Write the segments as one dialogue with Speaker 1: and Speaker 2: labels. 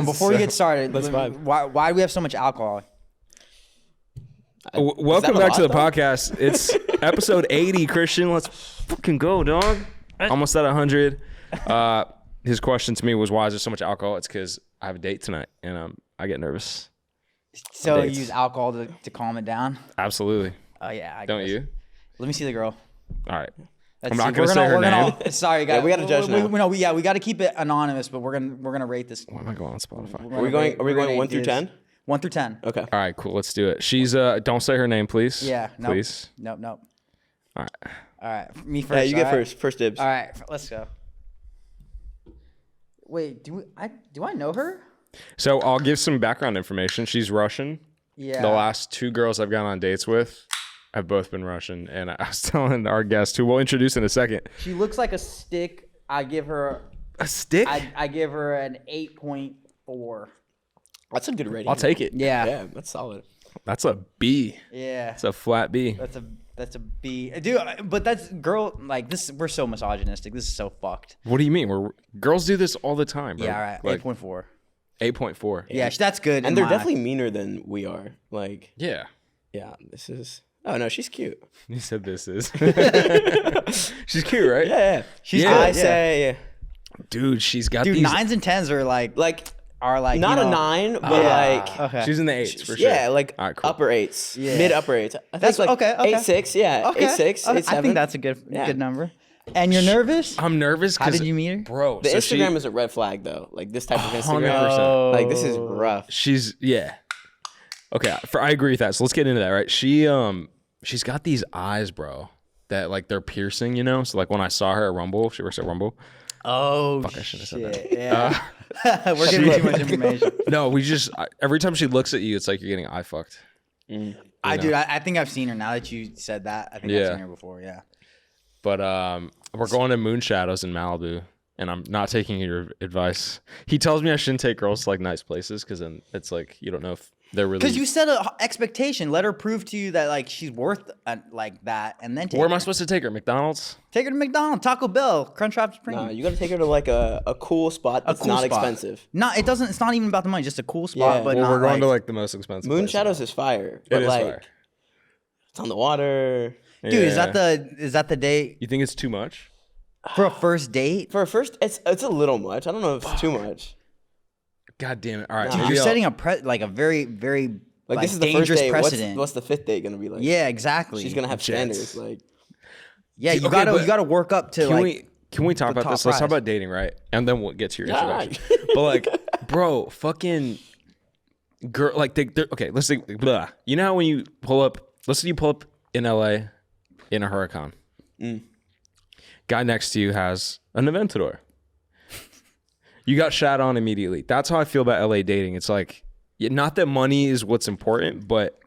Speaker 1: on. Before we get started,
Speaker 2: Let's vibe.
Speaker 1: why do we have so much alcohol?
Speaker 3: Welcome back to the podcast. It's episode 80, Christian. Let's fucking go, dog. Almost at 100. His question to me was, why is there so much alcohol? It's because I have a date tonight, and I get nervous.
Speaker 1: So you use alcohol to calm it down?
Speaker 3: Absolutely.
Speaker 1: Oh, yeah. I
Speaker 3: Don't
Speaker 1: guess.
Speaker 3: you?
Speaker 1: Let me see the girl.
Speaker 3: All right.
Speaker 1: Let's
Speaker 3: I'm
Speaker 1: see.
Speaker 3: not going to say her name.
Speaker 1: Sorry, guys.
Speaker 2: Yeah, we got to judge now.
Speaker 1: We got to keep it anonymous, but we're gonna rate this.
Speaker 3: Why am I going on Spotify?
Speaker 2: Are we going 1 through 10?
Speaker 1: 1 through 10.
Speaker 2: Okay.
Speaker 3: All right, cool. Let's do it. She's don't say her name, please.
Speaker 1: Yeah. Nope.
Speaker 3: Please.
Speaker 1: Nope.
Speaker 3: All right.
Speaker 1: All right. Me first.
Speaker 2: Yeah, you get
Speaker 1: all right?
Speaker 2: first dibs.
Speaker 1: All right. Let's go. Wait, do I know her?
Speaker 3: So I'll give some background information. She's Russian.
Speaker 1: Yeah.
Speaker 3: The last two girls I've gone on dates with have both been Russian. And I was telling our guest, who we'll introduce in a second.
Speaker 1: She looks like a stick. I give her
Speaker 3: A stick?
Speaker 1: I give her an 8.4.
Speaker 2: That's a good rating.
Speaker 3: I'll take it.
Speaker 1: Yeah.
Speaker 2: Yeah, that's solid.
Speaker 3: That's a B.
Speaker 1: Yeah.
Speaker 3: It's a flat B.
Speaker 1: That's a B. Dude, but that's girl like this we're so misogynistic. This is so fucked.
Speaker 3: What do you mean? Girls do this all the time, bro.
Speaker 1: Yeah, all right.
Speaker 3: Like,
Speaker 1: 8.4.
Speaker 3: 8.4.
Speaker 1: Yeah, that's good.
Speaker 2: And they're definitely meaner than we are. Like,
Speaker 3: Yeah.
Speaker 2: yeah, this is... Oh, no, she's cute.
Speaker 3: You said this is. She's cute, right?
Speaker 2: Yeah.
Speaker 1: She's
Speaker 3: Yeah.
Speaker 1: good,
Speaker 2: I say...
Speaker 3: Dude, she's got
Speaker 1: Dude,
Speaker 3: these.
Speaker 1: 9s and 10s are like
Speaker 2: Not
Speaker 1: you
Speaker 2: a
Speaker 1: know,
Speaker 2: 9, but like...
Speaker 1: Okay.
Speaker 3: She's in the 8s for sure.
Speaker 2: Yeah, like
Speaker 3: All right, cool.
Speaker 2: upper 8s.
Speaker 1: Yeah.
Speaker 2: Mid-upper 8s. I think
Speaker 1: That's
Speaker 2: like
Speaker 1: okay.
Speaker 2: 8.6. Yeah,
Speaker 1: Okay.
Speaker 2: 8.6, 8.7.
Speaker 1: I think that's a good number. And you're nervous?
Speaker 3: I'm nervous
Speaker 1: How
Speaker 3: because.
Speaker 1: did you meet her?
Speaker 3: Bro,
Speaker 2: The
Speaker 3: so
Speaker 2: Instagram is a red flag, though. Like, this type of Instagram.
Speaker 3: 100%.
Speaker 2: Like, this is rough.
Speaker 3: She's, yeah. Okay, I agree with that. So let's get into that, right? She's got these eyes, bro, that like they're piercing, you know? So like when I saw her at Rumble, she works at Rumble.
Speaker 1: Oh,
Speaker 3: Fuck, I shouldn't have said that.
Speaker 1: Yeah. We're giving too much information.
Speaker 3: No, every time she looks at you, it's like you're getting eye fucked.
Speaker 1: I think I've seen her now that you said that. I think I've
Speaker 3: Yeah.
Speaker 1: seen her before, yeah.
Speaker 3: But we're going to Moon Shadows in Malibu, and I'm not taking your advice. He tells me I shouldn't take girls to like nice places because then it's like you don't know if they're really.
Speaker 1: Because you set an expectation. Let her prove to you that like she's worth like that, and then take
Speaker 3: Where am
Speaker 1: her.
Speaker 3: I supposed to take her? McDonald's?
Speaker 1: Take her to McDonald's, Taco Bell, Crunchwrap Supreme.
Speaker 2: Nah, you got to take her to like a cool spot that's
Speaker 1: cool
Speaker 2: not
Speaker 1: spot.
Speaker 2: expensive.
Speaker 1: No, it doesn't. It's not even about the money. Just a cool spot,
Speaker 2: Yeah.
Speaker 1: but
Speaker 3: Well,
Speaker 1: not
Speaker 3: we're going
Speaker 1: like,
Speaker 3: to like the most expensive.
Speaker 2: Moon
Speaker 3: place.
Speaker 2: Shadows is fire. But
Speaker 3: It is
Speaker 2: like,
Speaker 3: fire.
Speaker 2: it's on the water.
Speaker 1: Dude, is
Speaker 3: Yeah.
Speaker 1: that the date
Speaker 3: You think it's too much?
Speaker 1: for a first date?
Speaker 2: For a first, it's a little much. I don't know if it's too much.
Speaker 3: God damn it! All right,
Speaker 2: Dude,
Speaker 1: Dude,
Speaker 3: maybe
Speaker 1: you're
Speaker 3: I'll-
Speaker 1: setting a very very
Speaker 2: Like, this is the first
Speaker 1: dangerous
Speaker 2: date.
Speaker 1: precedent.
Speaker 2: What's the fifth date gonna be like?
Speaker 1: Yeah, exactly.
Speaker 2: She's gonna have
Speaker 3: Jets.
Speaker 2: standards. Like,
Speaker 1: Yeah, you
Speaker 3: Okay, but
Speaker 1: gotta work up to
Speaker 3: Can
Speaker 1: like.
Speaker 3: we talk
Speaker 1: the
Speaker 3: about
Speaker 1: top
Speaker 3: this? Let's talk
Speaker 1: prize.
Speaker 3: about dating, right? And then we'll get to your
Speaker 2: Yeah.
Speaker 3: introduction. But like, bro, fucking girl, like, okay, let's think. Blah. You know how when you pull up? Let's say you pull up in LA in a Huracan. Guy next to you has an Aventador. You got shat on immediately. That's how I feel about LA dating. It's like, not that money is what's important, but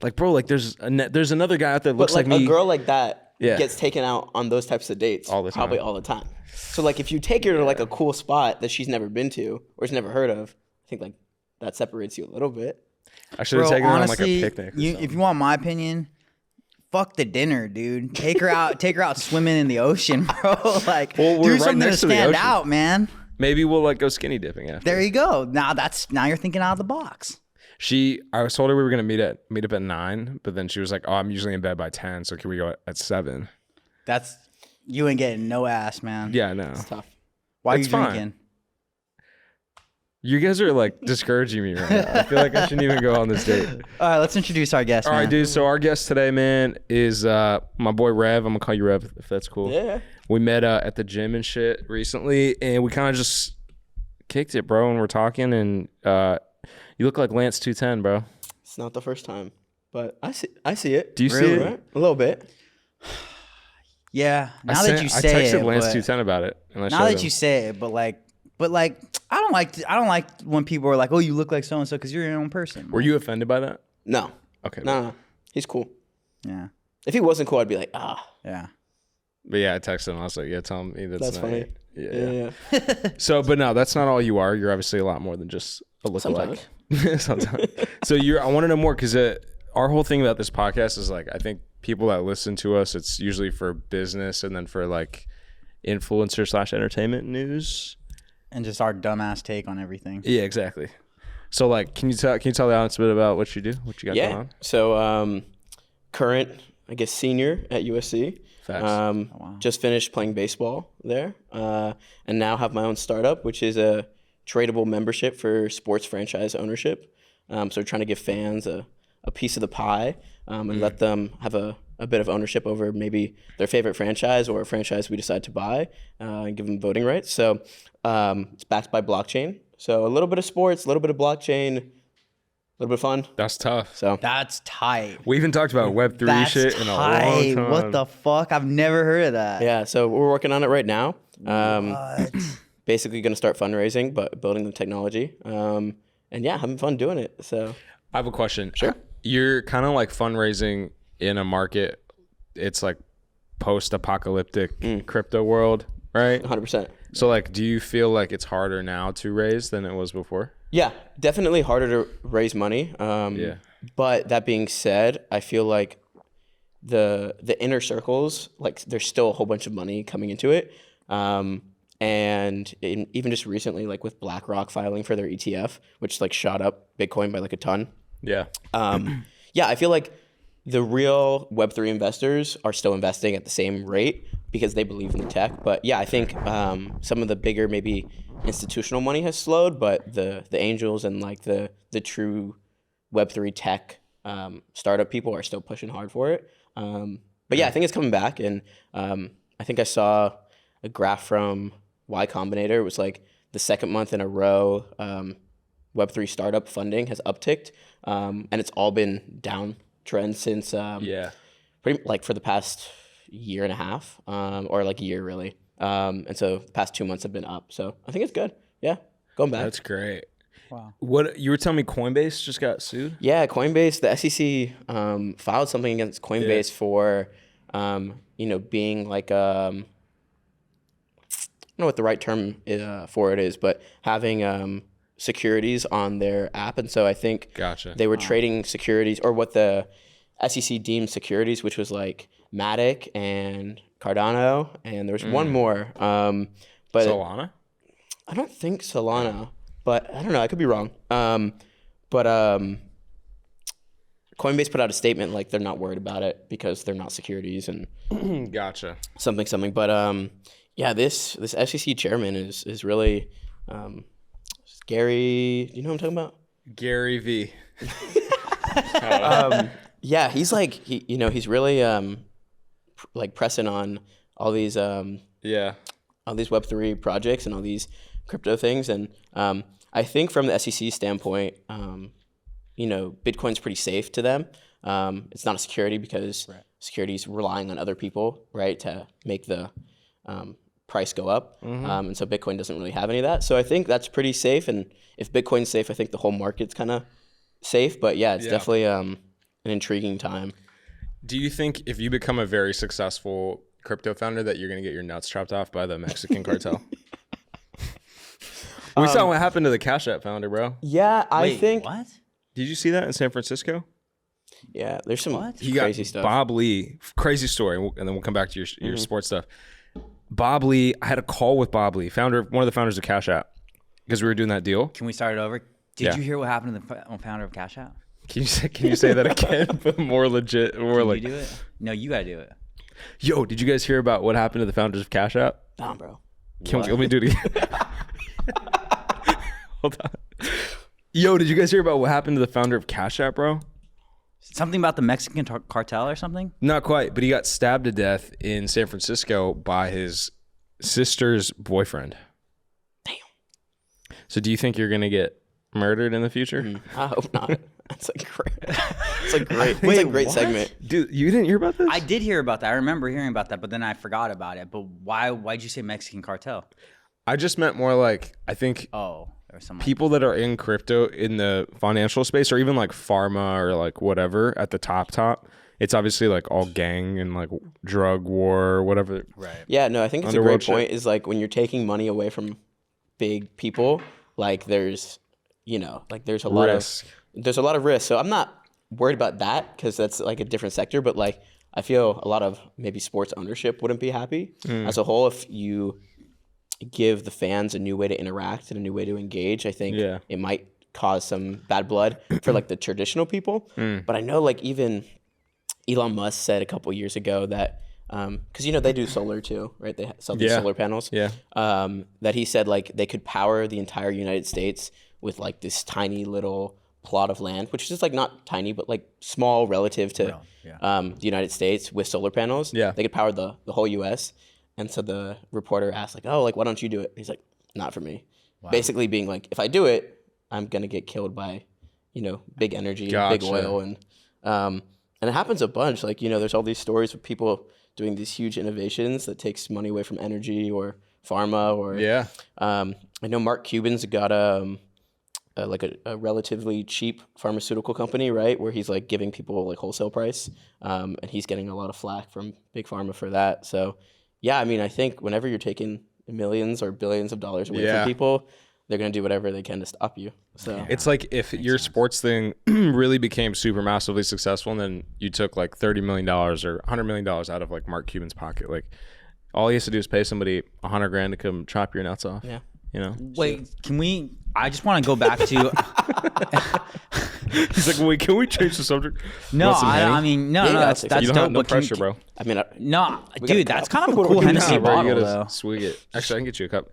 Speaker 3: like, bro, like there's another guy out there that
Speaker 2: but
Speaker 3: looks
Speaker 2: like
Speaker 3: like me.
Speaker 2: a girl like that
Speaker 3: Yeah.
Speaker 2: gets taken out on those types of dates
Speaker 3: All the time.
Speaker 2: probably all the time. So like, if you take her to like a cool spot that she's never been to or has never heard of, I think like that separates you a little bit.
Speaker 3: I should have
Speaker 1: Bro,
Speaker 3: taken her on like
Speaker 1: honestly,
Speaker 3: a picnic. Or
Speaker 1: if you want my opinion, fuck the dinner, dude. Take her out swimming in the ocean, bro. Like,
Speaker 3: Well, we're
Speaker 1: do
Speaker 3: right
Speaker 1: something to
Speaker 3: next to the
Speaker 1: stand
Speaker 3: ocean.
Speaker 1: out, man.
Speaker 3: Maybe we'll like go skinny dipping after.
Speaker 1: There you go. Now you're thinking out of the box.
Speaker 3: I was told her we were gonna meet up at 9, but then she was like, "Oh, I'm usually in bed by 10, so can we go at 7?"
Speaker 1: You ain't getting no ass, man.
Speaker 3: Yeah, no.
Speaker 2: It's tough.
Speaker 1: Why are
Speaker 3: It's
Speaker 1: you
Speaker 3: fine.
Speaker 1: drinking?
Speaker 3: You guys are like discouraging me right now. I feel like I shouldn't even go on this date.
Speaker 1: All right, let's introduce our guest.
Speaker 3: All right,
Speaker 1: man.
Speaker 3: dude. So our guest today, man, is my boy Rev. I'm gonna call you Rev if that's cool.
Speaker 2: Yeah.
Speaker 3: We met at the gym and shit recently, and we kind of just kicked it, bro. And we're talking, and you look like Lance210, bro.
Speaker 2: It's not the first time, but I see it.
Speaker 3: Do you see
Speaker 1: Really?
Speaker 3: it?
Speaker 2: Right? A little bit.
Speaker 1: Yeah. Now
Speaker 3: I
Speaker 1: that you say
Speaker 3: texted
Speaker 1: it,
Speaker 3: Lance210 about it, and I
Speaker 1: now
Speaker 3: showed
Speaker 1: that
Speaker 3: him.
Speaker 1: you say it, but like, I don't like when people are like, "Oh, you look like so and so," because you're your own person.
Speaker 3: Were you offended by that?
Speaker 2: No.
Speaker 3: Okay.
Speaker 2: No. He's cool.
Speaker 1: Yeah.
Speaker 2: If he wasn't cool, I'd be like, ah.
Speaker 1: Yeah.
Speaker 3: But yeah, I texted him. I was like, "Yeah, tell me that's
Speaker 2: That's
Speaker 3: not
Speaker 2: funny.
Speaker 3: it." Yeah.
Speaker 2: Yeah.
Speaker 3: So, but no, that's not all you are. You're obviously a lot more than just a lookalike. Sometimes. So I want to know more because our whole thing about this podcast is like, I think people that listen to us, it's usually for business and then for like influencer / entertainment news.
Speaker 1: And just our dumbass take on everything.
Speaker 3: Yeah, exactly. So like, can you tell the audience a bit about what you do, what you got going on?
Speaker 2: So current, I guess, senior at USC.
Speaker 3: Facts.
Speaker 2: Just finished playing baseball there, and now have my own startup, which is a tradable membership for sports franchise ownership. So trying to give fans a piece of the pie and let them have a bit of ownership over maybe their favorite franchise or a franchise we decide to buy and give them voting rights. So it's backed by blockchain. So a little bit of sports, a little bit of blockchain, a little bit of fun.
Speaker 3: That's tough.
Speaker 2: So
Speaker 1: That's tight.
Speaker 3: We even talked about Web3
Speaker 1: That's
Speaker 3: shit in a long
Speaker 1: tight.
Speaker 3: time.
Speaker 1: What the fuck? I've never heard of that.
Speaker 2: yeah, so we're working on it right now.
Speaker 1: What?
Speaker 2: Basically going to start fundraising, but building the technology. And yeah, having fun doing it. So
Speaker 3: I have a question.
Speaker 2: Sure.
Speaker 3: You're kind of like fundraising in a market. It's like post-apocalyptic crypto world, right?
Speaker 2: 100%.
Speaker 3: So like, do you feel like it's harder now to raise than it was before?
Speaker 2: Yeah, definitely harder to raise money.
Speaker 3: Yeah.
Speaker 2: But that being said, I feel like the inner circles, like there's still a whole bunch of money coming into it. Even just recently, like with BlackRock filing for their ETF, which like shot up Bitcoin by like a ton.
Speaker 3: Yeah.
Speaker 2: Yeah, I feel like the real Web3 investors are still investing at the same rate because they believe in the tech. But yeah, I think some of the bigger maybe institutional money has slowed, but the angels and like the true Web3 tech startup people are still pushing hard for it. But yeah, I think it's coming back. And I think I saw a graph from Y Combinator. It was like the second month in a row Web3 startup funding has upticked. And it's all been downtrend since pretty like for the past year and a half or like a year really. And so the past 2 months have been up. So I think it's good. Yeah, going back.
Speaker 3: That's great.
Speaker 1: Wow.
Speaker 3: What you were telling me Coinbase just got sued?
Speaker 2: Yeah, Coinbase, the SEC filed something against Coinbase for, being like, I don't know what the right term for it is, but having securities on their app. And so I think they were trading securities or what the SEC deemed securities, which was like Matic and Cardano. And there was one more. But
Speaker 3: Solana?
Speaker 2: I don't think Solana. But I don't know. I could be wrong. But Coinbase put out a statement like they're not worried about it because they're not securities and
Speaker 3: Gotcha.
Speaker 2: something. But yeah, this SEC chairman is really Gary. You know what I'm talking about?
Speaker 3: Gary V.
Speaker 2: Yeah, he's like he's really like pressing on all these Web3 projects and all these crypto things. And I think from the SEC standpoint, Bitcoin's pretty safe to them. It's not a security because security's relying on other people, right, to make the price go up. And so Bitcoin doesn't really have any of that. So I think that's pretty safe. And if Bitcoin's safe, I think the whole market's kind of safe. But yeah, it's definitely an intriguing time.
Speaker 3: Do you think if you become a very successful crypto founder that you're going to get your nuts chopped off by the Mexican cartel? We saw what happened to the Cash App founder, bro.
Speaker 2: Yeah, I think.
Speaker 1: What?
Speaker 3: Did you see that in San Francisco?
Speaker 2: Yeah, there's some
Speaker 3: He
Speaker 2: crazy
Speaker 3: got
Speaker 2: stuff.
Speaker 3: Bob Lee, crazy story, and then we'll come back to your sports stuff. Bob Lee, I had a call with Bob Lee, one of the founders of Cash App, because we were doing that deal.
Speaker 1: Can we start it over? Did you hear what happened to the founder of Cash App?
Speaker 3: Can you say that again, but more legit, more
Speaker 1: Did
Speaker 3: like?
Speaker 1: you do it? No, you gotta do it.
Speaker 3: Yo, did you guys hear about what happened to the founders of Cash App?
Speaker 2: Nah, bro.
Speaker 3: Let me do it again. Hold on. Yo, did you guys hear about what happened to the founder of Cash App, bro?
Speaker 1: Something about the Mexican cartel or something?
Speaker 3: Not quite, but he got stabbed to death in San Francisco by his sister's boyfriend.
Speaker 2: Damn.
Speaker 3: So do you think you're going to get murdered in the future?
Speaker 2: I hope not. That's like great. It's like great.
Speaker 1: Wait,
Speaker 2: It's a great
Speaker 1: what?
Speaker 2: segment.
Speaker 3: Dude, you didn't hear about this?
Speaker 1: I did hear about that. I remember hearing about that, but then I forgot about it. But why'd you say Mexican cartel?
Speaker 3: I just meant more like, I think
Speaker 1: Oh, or something.
Speaker 3: people that are in crypto in the financial space or even like pharma or like whatever at the top, it's obviously like all gang and like drug war or whatever.
Speaker 1: Right.
Speaker 2: Yeah, no, I think it's
Speaker 3: Underworld
Speaker 2: a great point.
Speaker 3: shit.
Speaker 2: Is like when you're taking money away from big people, like there's there's a lot
Speaker 3: Risk.
Speaker 2: there's a lot of risk. So I'm not worried about that because that's like a different sector. But like I feel a lot of maybe sports ownership wouldn't be happy as a whole if you give the fans a new way to interact and a new way to engage, I think it might cause some bad blood for like the traditional people. But I know like even Elon Musk said a couple years ago that because they do solar too, right? They sell these solar panels. That he said like they could power the entire United States with like this tiny little plot of land, which is just like not tiny, but like small relative to the United States with solar panels. They could power the whole U.S. And so the reporter asked like, oh, like, why don't you do it? He's like, not for me. Wow. Basically being like, if I do it, I'm going to get killed by, big energy, big oil. And it happens a bunch. Like, there's all these stories of people doing these huge innovations that takes money away from energy or pharma or I know Mark Cuban's got a relatively cheap pharmaceutical company, right? Where he's like giving people like wholesale price. And he's getting a lot of flack from big pharma for that. So yeah, I mean, I think whenever you're taking millions or billions of dollars away from people, they're going to do whatever they can to stop you. So
Speaker 3: it's like if your sports thing really became super massively successful and then you took like $30 million or $100 million out of like Mark Cuban's pocket, like all he has to do is pay somebody $100,000 to come chop your nuts off. Yeah.
Speaker 1: Wait, I just want to go back to.
Speaker 3: He's like, wait, can we change the subject?
Speaker 1: No, I mean, no, that's
Speaker 3: you don't
Speaker 1: dope.
Speaker 3: have no pressure, bro.
Speaker 2: I mean,
Speaker 1: dude, that's kind of a cool Hennessy bottle, though.
Speaker 3: Swig it. Actually, I can get you a cup.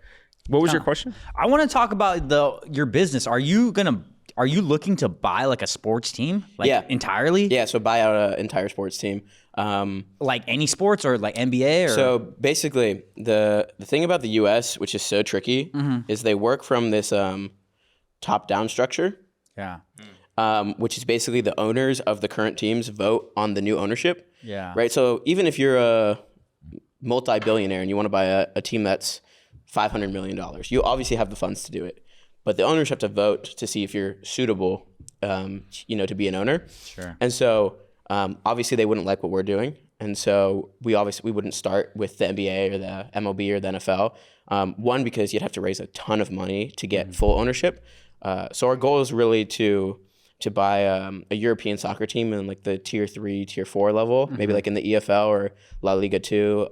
Speaker 3: What was your question?
Speaker 1: I want to talk about your business. Are you looking to buy like a sports team, entirely?
Speaker 2: Yeah, so buy out an entire sports team.
Speaker 1: Like any sports or like NBA or.
Speaker 2: So basically, the thing about the U.S., which is so tricky, is they work from this top-down structure.
Speaker 1: Yeah.
Speaker 2: Which is basically the owners of the current teams vote on the new ownership.
Speaker 1: Yeah.
Speaker 2: Right. So even if you're a multi-billionaire and you want to buy a team that's $500 million, you obviously have the funds to do it. But the owners have to vote to see if you're suitable, to be an owner.
Speaker 1: Sure.
Speaker 2: And so obviously they wouldn't like what we're doing. And so we wouldn't start with the NBA or the MLB or the NFL. One, because you'd have to raise a ton of money to get full ownership. So our goal is really to buy a European soccer team in like the tier 3, tier 4 level, maybe like in the EFL or La Liga 2,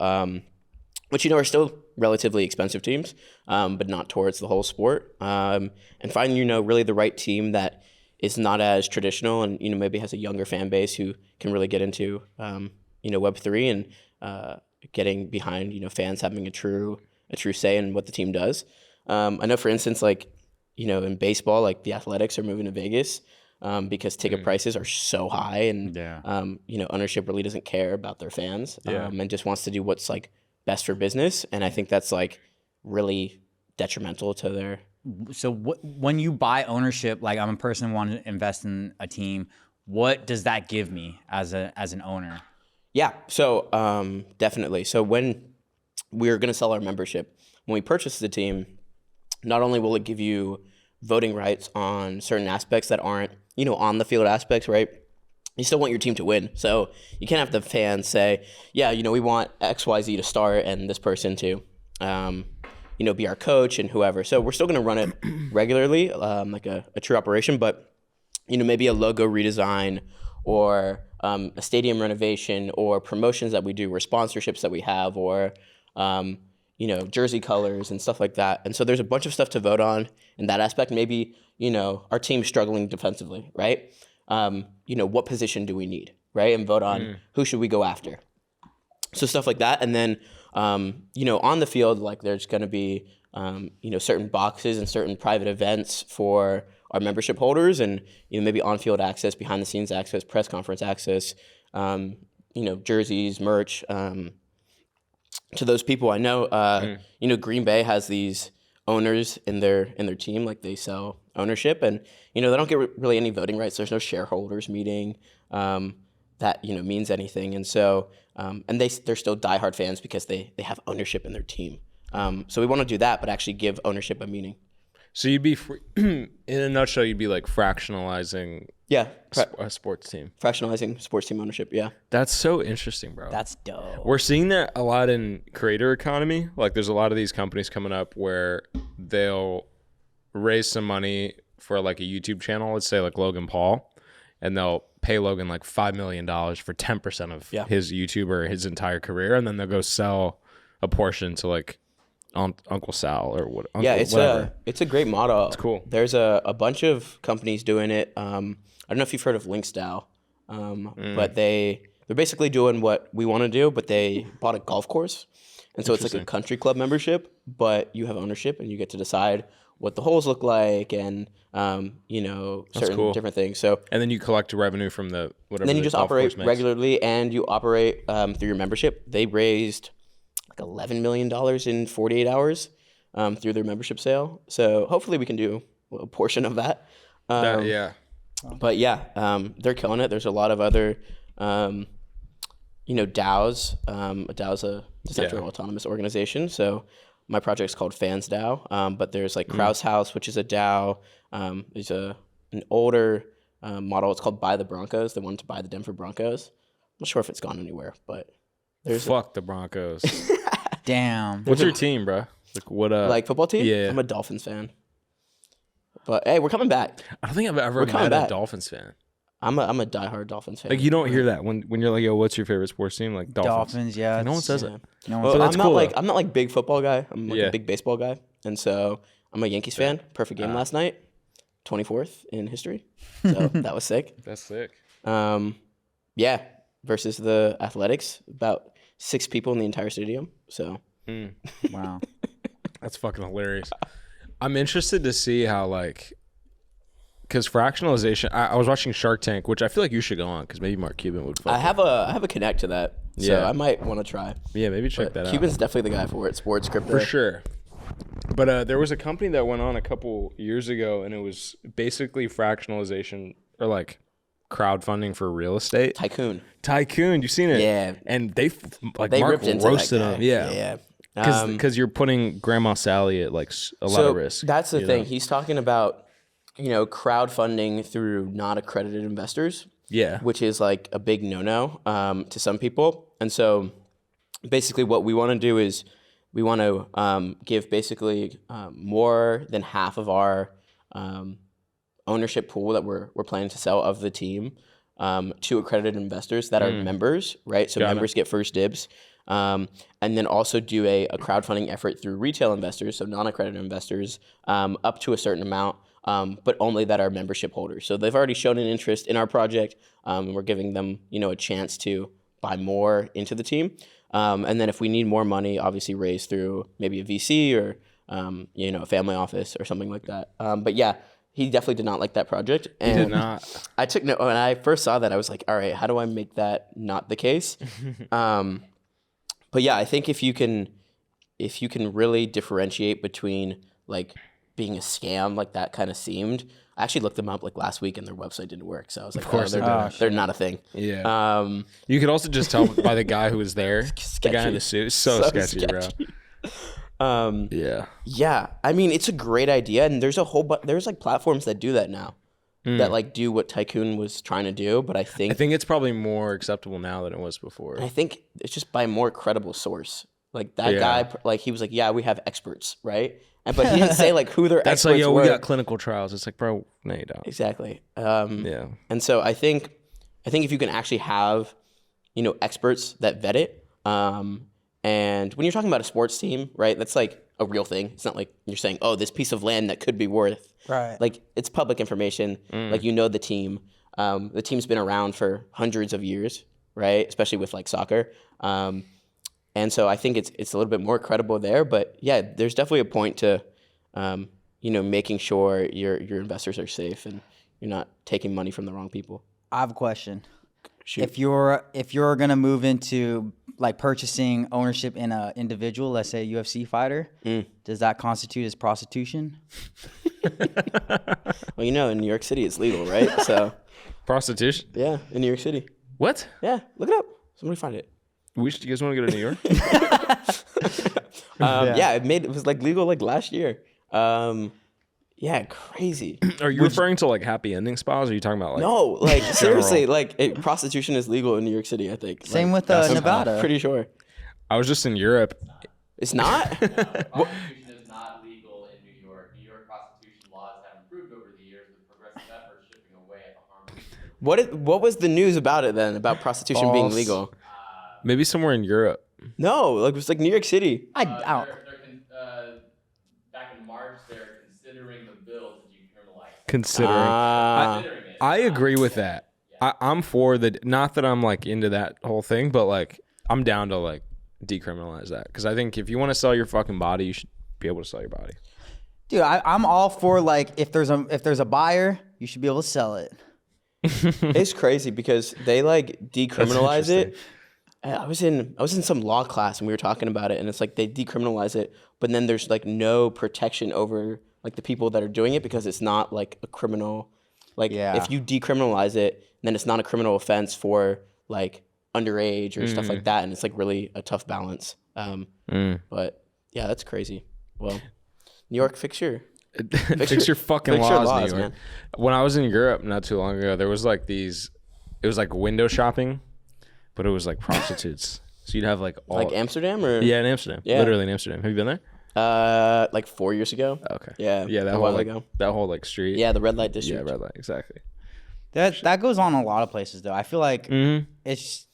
Speaker 2: which are still relatively expensive teams, but not towards the whole sport. And find really the right team that is not as traditional and maybe has a younger fan base who can really get into Web3 and getting behind fans having a true say in what the team does. I know, for instance, like in baseball, like the Athletics are moving to Vegas. Because ticket prices are so high and, ownership really doesn't care about their fans and just wants to do what's like best for business. And I think that's like really detrimental to their.
Speaker 1: So when you buy ownership, like I'm a person who wants to invest in a team, what does that give me as an owner?
Speaker 2: Yeah. So definitely. So when we're going to sell our membership, when we purchase the team, not only will it give you voting rights on certain aspects that aren't, on the field aspects, right? You still want your team to win. So you can't have the fans say, yeah, we want XYZ to start and this person to, be our coach and whoever. So we're still going to run it regularly, like a true operation, but, maybe a logo redesign or a stadium renovation or promotions that we do or sponsorships that we have or, jersey colors and stuff like that. And so there's a bunch of stuff to vote on in that aspect. Maybe, our team's struggling defensively, right? What position do we need, right? And vote on who should we go after. So stuff like that. And then, on the field, like there's going to be, certain boxes and certain private events for our membership holders and, maybe on-field access, behind-the-scenes access, press conference access, jerseys, merch, to those people. I know, Green Bay has these owners in their team, like they sell ownership and, they don't get really any voting rights. There's no shareholders meeting that, means anything. And so, and they're still diehard fans because they have ownership in their team. So we want to do that, but actually give ownership a meaning.
Speaker 3: So you'd be, in a nutshell, you'd be like fractionalizing a sports team.
Speaker 2: Fractionalizing sports team ownership, yeah.
Speaker 3: That's so interesting, bro.
Speaker 1: That's dope.
Speaker 3: We're seeing that a lot in creator economy. Like there's a lot of these companies coming up where they'll raise some money for like a YouTube channel, let's say like Logan Paul, and they'll pay Logan like $5 million for 10% of his YouTube or his entire career, and then they'll go sell a portion to like Uncle Sal or what?
Speaker 2: Yeah,
Speaker 3: whatever.
Speaker 2: it's a great model. It's
Speaker 3: cool.
Speaker 2: There's a bunch of companies doing it. I don't know if you've heard of Lance210's, but they're basically doing what we want to do, but they bought a golf course, and so it's like a country club membership, but you have ownership and you get to decide what the holes look like and certain different things. So
Speaker 3: and then you collect revenue from the whatever.
Speaker 2: and then you
Speaker 3: the
Speaker 2: just
Speaker 3: golf
Speaker 2: operate
Speaker 3: course makes.
Speaker 2: regularly, and you operate through your membership. They raised like $11 million in 48 hours through their membership sale. So hopefully we can do a portion of that.
Speaker 3: Yeah.
Speaker 2: But yeah, they're killing it. There's a lot of other, DAOs. A DAO's a decentralized autonomous organization. So my project's called Fans DAO. But there's like Krause House, which is a DAO. There's an older model. It's called Buy the Broncos. They wanted to buy the Denver Broncos. I'm not sure if it's gone anywhere, but there's
Speaker 3: Fuck the Broncos.
Speaker 1: Damn.
Speaker 3: What's your team, bro? Like what?
Speaker 2: like football team.
Speaker 3: Yeah.
Speaker 2: I'm a Dolphins fan. But hey, we're coming back.
Speaker 3: I don't think I've ever
Speaker 2: coming
Speaker 3: met a
Speaker 2: back.
Speaker 3: Dolphins fan.
Speaker 2: I'm a diehard Dolphins fan.
Speaker 3: Like you don't hear that when you're like, yo, what's your favorite sports team? Like Dolphins.
Speaker 1: Yeah.
Speaker 3: No one says
Speaker 2: Yeah.
Speaker 3: it.
Speaker 1: No one
Speaker 2: Well,
Speaker 3: that's
Speaker 2: I'm
Speaker 3: cool,
Speaker 2: not like
Speaker 3: though.
Speaker 2: I'm not like big football guy. I'm like
Speaker 3: Yeah.
Speaker 2: a big baseball guy, and so I'm a Yankees fan. Perfect game last night, 24th in history. So that was sick.
Speaker 3: That's sick.
Speaker 2: Yeah, versus the Athletics, about 6 people in the entire stadium. So
Speaker 1: Wow.
Speaker 3: That's fucking hilarious. I'm interested to see how because fractionalization. I was watching Shark Tank, which I feel like you should go on because maybe Mark Cuban would.
Speaker 2: I have a connect to that. So
Speaker 3: Yeah.
Speaker 2: I might want to try.
Speaker 3: Yeah, maybe check that out.
Speaker 2: Cuban's definitely the guy for it. Sports crypto.
Speaker 3: For sure. But there was a company that went on a couple years ago, and it was basically fractionalization or like crowdfunding for real estate. Tycoon, you seen it?
Speaker 2: Yeah.
Speaker 3: And they
Speaker 2: They
Speaker 3: Mark
Speaker 2: ripped into
Speaker 3: roasted
Speaker 2: that guy.
Speaker 3: him. Yeah.
Speaker 2: Yeah.
Speaker 3: Because you're putting Grandma Sally at like a lot of risk.
Speaker 2: That's the
Speaker 3: you
Speaker 2: thing.
Speaker 3: know?
Speaker 2: He's talking about, crowdfunding through not accredited investors.
Speaker 3: Yeah.
Speaker 2: Which is like a big no-no to some people. And so basically what we want to do is we want to give basically more than half of our ownership pool that we're planning to sell of the team to accredited investors that are members, right? So members get first dibs. And then also do a crowdfunding effort through retail investors, so non-accredited investors, up to a certain amount, but only that are membership holders. So they've already shown an interest in our project, and we're giving them, a chance to buy more into the team. And then if we need more money, obviously raise through maybe a VC or, a family office or something like that. But yeah, he definitely did not like that project. And
Speaker 3: He did not.
Speaker 2: I took note when I first saw that. I was like, all right, how do I make that not the case? But yeah, I think if you can really differentiate between like being a scam, like that kind of seemed. I actually looked them up like last week and their website didn't work. So I was like, they're not a thing.
Speaker 3: Yeah. You could also just tell by the guy who was there, the guy in the suit. So sketchy, bro. Yeah.
Speaker 2: Yeah. I mean, it's a great idea. And there's there's like platforms that do that now. That like do what Tycoon was trying to do, but I think
Speaker 3: it's probably more acceptable now than it was before.
Speaker 2: I think it's just by a more credible source. Like that guy, like he was like, yeah, we have experts, right? But he didn't say like who their
Speaker 3: That's
Speaker 2: experts
Speaker 3: like, yo,
Speaker 2: were.
Speaker 3: we got clinical trials. It's like, bro, no, you don't.
Speaker 2: Exactly.
Speaker 3: Yeah.
Speaker 2: And so I think if you can actually have, experts that vet it, and when you're talking about a sports team, right, that's like a real thing. It's not like you're saying, oh, this piece of land that could be worth.
Speaker 1: Right.
Speaker 2: Like it's public information. Like the team. The team's been around for hundreds of years, right? Especially with like soccer. And so I think it's a little bit more credible there. But yeah, there's definitely a point to, making sure your investors are safe and you're not taking money from the wrong people.
Speaker 1: I have a question.
Speaker 2: Shoot.
Speaker 1: If you're gonna move into like purchasing ownership in an individual, let's say a UFC fighter, does that constitute as prostitution?
Speaker 2: Well, in New York City it's legal, right? So
Speaker 3: Prostitution?
Speaker 2: yeah, in New York City.
Speaker 3: What?
Speaker 2: Yeah, look it up. Somebody find it.
Speaker 3: You guys want to go to New York?
Speaker 2: Yeah, it was like legal like last year. Yeah, crazy.
Speaker 3: Are you referring to like happy ending spas? Or are you talking about like
Speaker 2: No, like seriously, like prostitution is legal in New York City, I think.
Speaker 1: Same
Speaker 2: Like,
Speaker 1: with
Speaker 2: I'm
Speaker 1: Nevada.
Speaker 2: pretty sure.
Speaker 3: I was just in Europe.
Speaker 2: It's not?
Speaker 4: Prostitution is not legal in New York. New York prostitution laws have improved over the years with progressive efforts chipping away at the harm.
Speaker 2: What was the news about it then? About prostitution being
Speaker 3: False.
Speaker 2: legal?
Speaker 3: Maybe somewhere in Europe.
Speaker 2: No, like it was like New York City.
Speaker 1: I don't.
Speaker 3: Considering. I agree with that. I'm for the, not that I'm like into that whole thing, but like I'm down to like decriminalize that. Because I think if you want to sell your fucking body, you should be able to sell your body.
Speaker 1: Dude, I'm all for like if there's a buyer, you should be able to sell it.
Speaker 2: It's crazy because they like decriminalize it. I was in some law class and we were talking about it, and it's like they decriminalize it, but then there's like no protection over like the people that are doing it because it's not like a criminal. Like if you decriminalize it, then it's not a criminal offense for like underage or stuff like that, and it's like really a tough balance. But yeah, that's crazy. Well, New York, fix your
Speaker 3: fucking laws, New York. Man. When I was in Europe not too long ago, there was like these. It was like window shopping, but it was like prostitutes. So you'd have like all
Speaker 2: like Amsterdam or
Speaker 3: in Amsterdam, literally in Amsterdam. Have you been there?
Speaker 2: Like 4 years ago.
Speaker 3: Okay.
Speaker 2: Yeah.
Speaker 3: That whole ago. That whole like street.
Speaker 2: Yeah, the red light district.
Speaker 3: Yeah, red light, exactly.
Speaker 1: That goes on a lot of places though. I feel like it's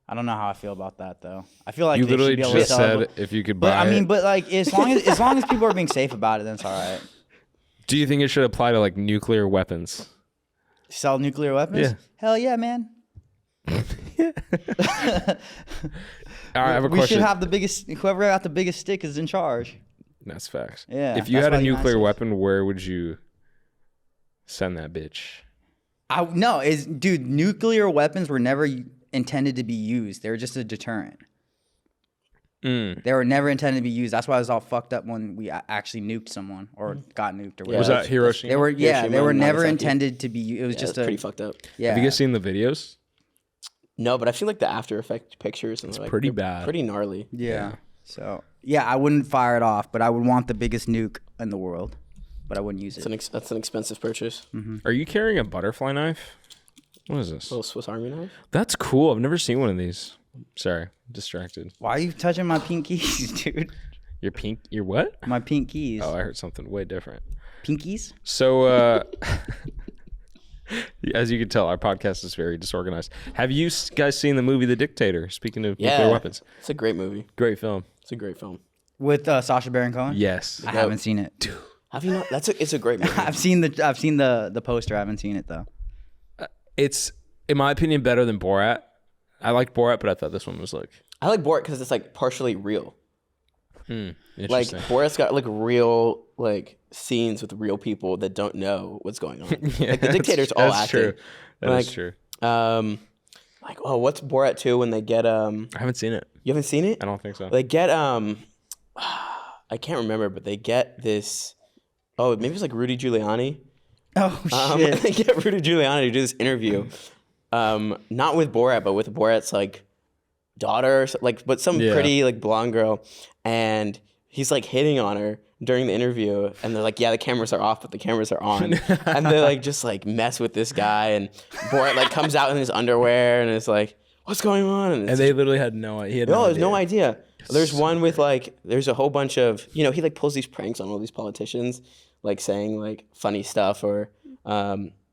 Speaker 1: I don't know how I feel about that though. I feel like
Speaker 3: you
Speaker 1: they
Speaker 3: literally
Speaker 1: should be able to
Speaker 3: just
Speaker 1: sell
Speaker 3: said
Speaker 1: it.
Speaker 3: if you could buy.
Speaker 1: But I mean, but like as long as people are being safe about it, then it's all right.
Speaker 3: Do you think it should apply to like nuclear weapons?
Speaker 1: Sell nuclear weapons?
Speaker 3: Yeah.
Speaker 1: Hell yeah, man.
Speaker 3: All right, I have a question.
Speaker 1: We should have the biggest. Whoever got the biggest stick is in charge.
Speaker 3: That's facts.
Speaker 1: Yeah.
Speaker 3: If you had a nuclear weapon, where would you send that bitch?
Speaker 1: Dude, nuclear weapons were never intended to be used. They were just a deterrent. They were never intended to be used. That's why it was all fucked up when we actually nuked someone or got nuked or whatever.
Speaker 3: Was that Hiroshima?
Speaker 1: They were never intended to be. It was just
Speaker 2: pretty fucked up.
Speaker 1: Yeah.
Speaker 3: Have you guys seen the videos?
Speaker 2: No, but I've seen like the after effect pictures and
Speaker 3: it's pretty bad.
Speaker 2: Pretty gnarly.
Speaker 1: Yeah. So I wouldn't fire it off, but I would want the biggest nuke in the world, but I wouldn't use it.
Speaker 2: That's an expensive purchase.
Speaker 3: Are you carrying a butterfly knife? What is this?
Speaker 2: A little Swiss Army knife.
Speaker 3: That's cool. I've never seen one of these. Sorry, distracted.
Speaker 1: Why are you touching my pink keys, dude?
Speaker 3: Your what?
Speaker 1: My pink keys.
Speaker 3: Oh, I heard something way different.
Speaker 1: Pinkies?
Speaker 3: So, as you can tell, our podcast is very disorganized. Have you guys seen the movie The Dictator? Speaking of nuclear weapons.
Speaker 2: It's a great movie.
Speaker 3: Great film.
Speaker 2: It's a great film.
Speaker 1: With Sacha Baron Cohen?
Speaker 3: Yes.
Speaker 1: I haven't seen it. Dude.
Speaker 2: Have you not? It's a great movie.
Speaker 1: I've seen the poster. I haven't seen it though.
Speaker 3: It's, in my opinion, better than Borat. I like Borat, but I thought this one was like...
Speaker 2: I like Borat because it's like partially real. Like Borat's got like real like scenes with real people that don't know what's going on.
Speaker 3: Yeah,
Speaker 2: like The Dictator's all acting.
Speaker 3: True. That is true.
Speaker 2: Like what's Borat 2 when they get
Speaker 3: I haven't seen it.
Speaker 2: You haven't seen it?
Speaker 3: I don't think so.
Speaker 2: They get I can't remember, but they get this. Oh, maybe it's like Rudy Giuliani.
Speaker 1: Oh shit!
Speaker 2: They get Rudy Giuliani to do this interview, not with Borat, but with Borat's like daughter, but some pretty like blonde girl, and he's like hitting on her during the interview, and they're like, yeah, the cameras are off, but the cameras are on, and they like just like mess with this guy, and Borat like comes out in his underwear, and it's like, what's going on?
Speaker 3: And they literally had no idea.
Speaker 2: There's no idea. There's one with like, there's a whole bunch of, he like pulls these pranks on all these politicians, like saying like funny stuff, or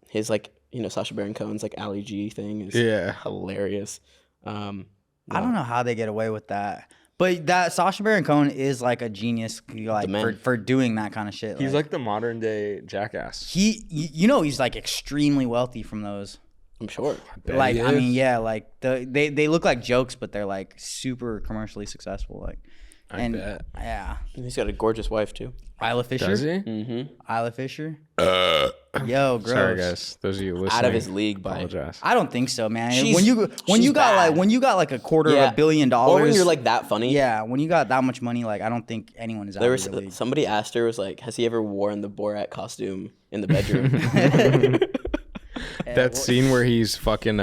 Speaker 2: his like, Sacha Baron Cohen's like Ali G thing is hilarious.
Speaker 1: I don't know how they get away with that. But that Sacha Baron Cohen is like a genius, like for doing that kind of shit.
Speaker 3: He's like the modern day jackass.
Speaker 1: He's like extremely wealthy from those.
Speaker 2: I'm sure.
Speaker 1: Like I mean, yeah, like they look like jokes, but they're like super commercially successful. Like,
Speaker 2: I bet. Yeah. And he's got a gorgeous wife too.
Speaker 1: Isla Fisher.
Speaker 3: Does he?
Speaker 1: Mm-hmm. Isla Fisher. Yo, gross.
Speaker 3: Sorry guys, those of you listening.
Speaker 2: Out of his league, by
Speaker 3: apologize.
Speaker 1: I don't think so, man. When you got like $250 million,
Speaker 2: or when you're like that funny.
Speaker 1: Yeah, when you got that much money, like I don't think anyone is out of the league.
Speaker 2: Somebody asked her, was like, has he ever worn the Borat costume in the bedroom?
Speaker 3: That scene where he's fucking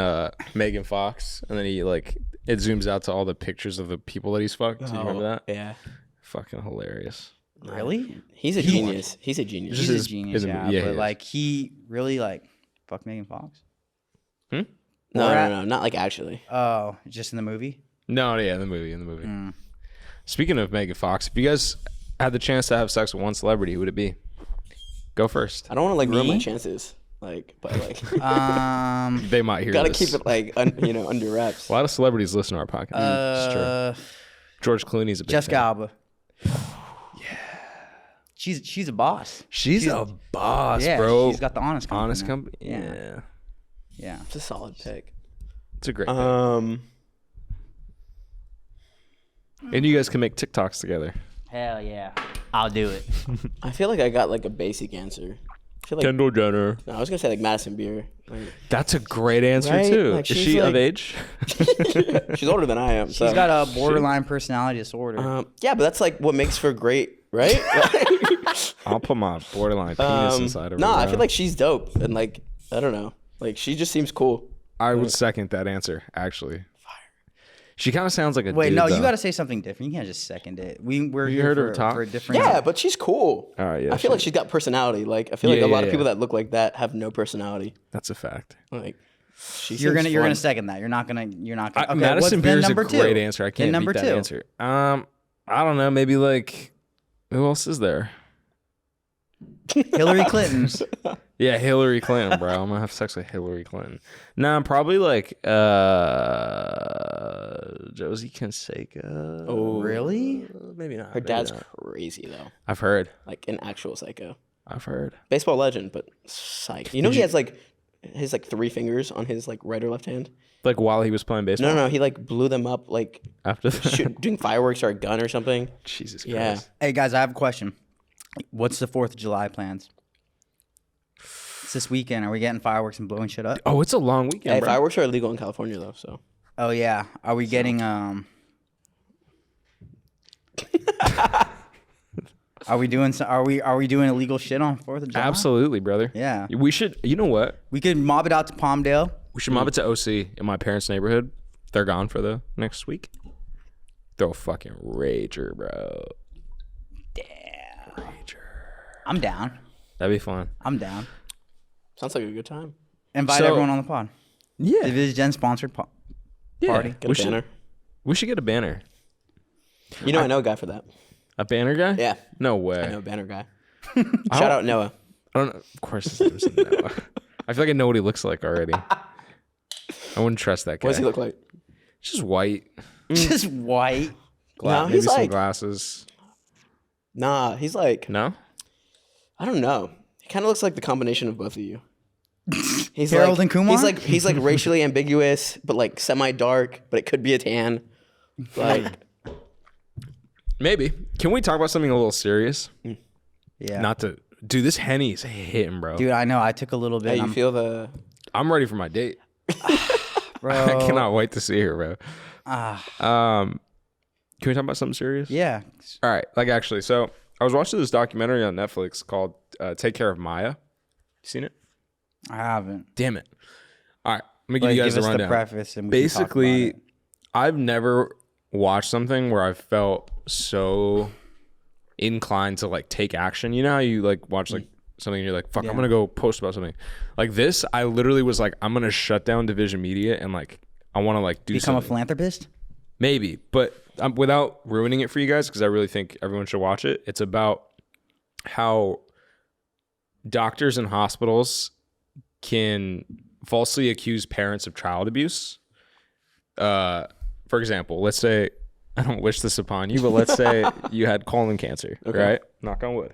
Speaker 3: Megan Fox, and then he like it zooms out to all the pictures of the people that he's fucked. Do you remember that?
Speaker 2: Yeah.
Speaker 3: Fucking hilarious.
Speaker 1: Really?
Speaker 2: He's a genius. He's a genius.
Speaker 1: He's a genius. Yeah, but like he really like fucked Megan Fox.
Speaker 2: No, not like actually.
Speaker 1: Oh, just in the movie?
Speaker 3: No, yeah, in the movie. Speaking of Megan Fox, if you guys had the chance to have sex with one celebrity, who would it be? Go first.
Speaker 2: I don't want to like ruin my chances. Like, but like,
Speaker 3: they might hear.
Speaker 2: Gotta
Speaker 3: this.
Speaker 2: keep it like under wraps.
Speaker 3: A lot of celebrities listen to our podcast. It's true. George Clooney's a big
Speaker 1: Jessica
Speaker 3: fan.
Speaker 1: Alba. she's a boss.
Speaker 3: She's a boss,
Speaker 1: Yeah,
Speaker 3: bro.
Speaker 1: she's got the honest company.
Speaker 3: Honest
Speaker 1: now.
Speaker 3: company.
Speaker 1: Yeah. Yeah.
Speaker 2: It's a solid pick.
Speaker 3: It's a great pick.
Speaker 2: Um,
Speaker 3: And you guys can make TikToks together.
Speaker 1: Hell yeah. I'll do it.
Speaker 2: I feel like I got like a basic answer. I feel like
Speaker 3: Kendall Jenner.
Speaker 2: no, I was gonna say like Madison Beer. Like,
Speaker 3: That's a great answer
Speaker 2: Right?
Speaker 3: too.
Speaker 2: Like,
Speaker 3: Is
Speaker 2: she's
Speaker 3: she
Speaker 2: like-
Speaker 3: of age?
Speaker 2: she's older than I am. So.
Speaker 1: She's got a borderline personality disorder.
Speaker 2: Yeah, but that's like what makes for great, right?
Speaker 3: I'll put my borderline penis inside of her.
Speaker 2: Nah, I
Speaker 3: bro.
Speaker 2: feel like she's dope and like I don't know, like she just seems cool.
Speaker 3: I would second that answer. Actually, she kind of sounds like a
Speaker 1: Wait,
Speaker 3: dude,
Speaker 1: no,
Speaker 3: though.
Speaker 1: you got to say something different. You can't just second it. We're
Speaker 3: You
Speaker 1: here
Speaker 3: heard
Speaker 1: for,
Speaker 3: her talk?
Speaker 1: for a different.
Speaker 2: Yeah, but she's cool.
Speaker 3: All right, yeah,
Speaker 2: I feel like
Speaker 3: she-
Speaker 2: she's got personality. Like I feel like
Speaker 3: Yeah,
Speaker 2: a lot
Speaker 3: yeah,
Speaker 2: of people
Speaker 3: yeah.
Speaker 2: that look like that have no personality.
Speaker 3: That's a fact.
Speaker 2: Like
Speaker 1: You're gonna second that. You're not gonna. Okay,
Speaker 3: Madison
Speaker 1: what's
Speaker 3: Beer
Speaker 1: then
Speaker 3: is a
Speaker 1: number
Speaker 3: great
Speaker 1: two?
Speaker 3: answer. I
Speaker 1: Then
Speaker 3: can't
Speaker 1: number
Speaker 3: beat
Speaker 1: two.
Speaker 3: that answer. I don't know. Maybe like who else is there?
Speaker 1: Hillary Clinton's.
Speaker 3: Yeah, Hillary Clinton, bro. I'm gonna have sex with Hillary Clinton. Nah, I'm probably like Josie Canseco.
Speaker 2: Oh,
Speaker 1: Really?
Speaker 3: Maybe not.
Speaker 2: her
Speaker 3: maybe
Speaker 2: dad's
Speaker 3: not.
Speaker 2: crazy though,
Speaker 3: I've heard.
Speaker 2: like an actual psycho,
Speaker 3: I've heard.
Speaker 2: baseball legend, but psych. You know he has like his like 3 fingers on his like right or left hand.
Speaker 3: Like while he was playing baseball.
Speaker 2: No, he like blew them up like
Speaker 3: After that.
Speaker 2: doing fireworks or a gun or something.
Speaker 3: Jesus Christ.
Speaker 2: Yeah.
Speaker 1: Hey guys, I have a question. What's the 4th of July plans? It's this weekend. Are we getting fireworks and blowing shit up?
Speaker 3: Oh, it's a long weekend,
Speaker 2: Hey,
Speaker 3: bro.
Speaker 2: fireworks are illegal in California though, so
Speaker 1: Oh yeah. Are we getting Are we doing illegal shit on 4th of July?
Speaker 3: Absolutely, brother.
Speaker 1: Yeah.
Speaker 3: We should. You know what?
Speaker 1: We could mob it out to Palmdale.
Speaker 3: We should mob it to OC in my parents' neighborhood. They're gone for the next week. Throw a fucking rager, bro.
Speaker 1: Damn.
Speaker 3: Rager.
Speaker 1: I'm down.
Speaker 3: That'd be fun.
Speaker 1: I'm down.
Speaker 2: sounds like a good time.
Speaker 1: Invite
Speaker 3: So-
Speaker 1: everyone on the pod.
Speaker 3: Yeah.
Speaker 1: Divij Gen sponsored
Speaker 3: Yeah.
Speaker 1: party.
Speaker 2: Get a banner.
Speaker 3: We should get a banner.
Speaker 2: You know I know a guy for that.
Speaker 3: A banner guy?
Speaker 2: Yeah,
Speaker 3: No way.
Speaker 2: I know a banner guy. Shout out Noah.
Speaker 3: I don't know. Of course, his name's Noah. I feel like I know what he looks like already. I wouldn't trust that guy.
Speaker 2: What does he look like?
Speaker 3: Just white.
Speaker 1: Just white.
Speaker 2: No,
Speaker 3: Maybe
Speaker 2: he's
Speaker 3: some
Speaker 2: like
Speaker 3: glasses.
Speaker 2: nah. He's like
Speaker 3: No?
Speaker 2: I don't know. He kind of looks like the combination of both of you. He's
Speaker 1: Harold
Speaker 2: like,
Speaker 1: and Kumar?
Speaker 2: He's like racially ambiguous, but like semi-dark, but it could be a tan. Like
Speaker 3: Maybe. Can we talk about something a little serious?
Speaker 1: Yeah.
Speaker 3: Not to. Dude, this Henny's hitting, bro.
Speaker 1: Dude, I know. I took a little bit.
Speaker 2: how you feel the
Speaker 3: I'm ready for my date.
Speaker 1: bro.
Speaker 3: I cannot wait to see her, bro.
Speaker 1: Ah.
Speaker 3: Can we talk about something serious?
Speaker 1: Yeah.
Speaker 3: All right. Like, actually, so I was watching this documentary on Netflix called Take Care of Maya. You seen it?
Speaker 1: I haven't.
Speaker 3: Damn it. All right. Let me give
Speaker 1: Like,
Speaker 3: you guys
Speaker 1: give
Speaker 3: the
Speaker 1: us the
Speaker 3: rundown.
Speaker 1: preface and we can talk
Speaker 3: Basically,
Speaker 1: about it.
Speaker 3: I've never watched something where I felt so inclined to like take action. You know how you like watch like something and you're like, fuck,
Speaker 1: Yeah.
Speaker 3: I'm gonna go post about something. Like this, I literally was like, I'm gonna shut down Division Media and like I want to like do
Speaker 1: Become a
Speaker 3: something.
Speaker 1: philanthropist?
Speaker 3: Maybe, but without ruining it for you guys, because I really think everyone should watch it. It's about how doctors and hospitals can falsely accuse parents of child abuse. For example, let's say, I don't wish this upon you, but let's say you had colon cancer, right? Knock on wood.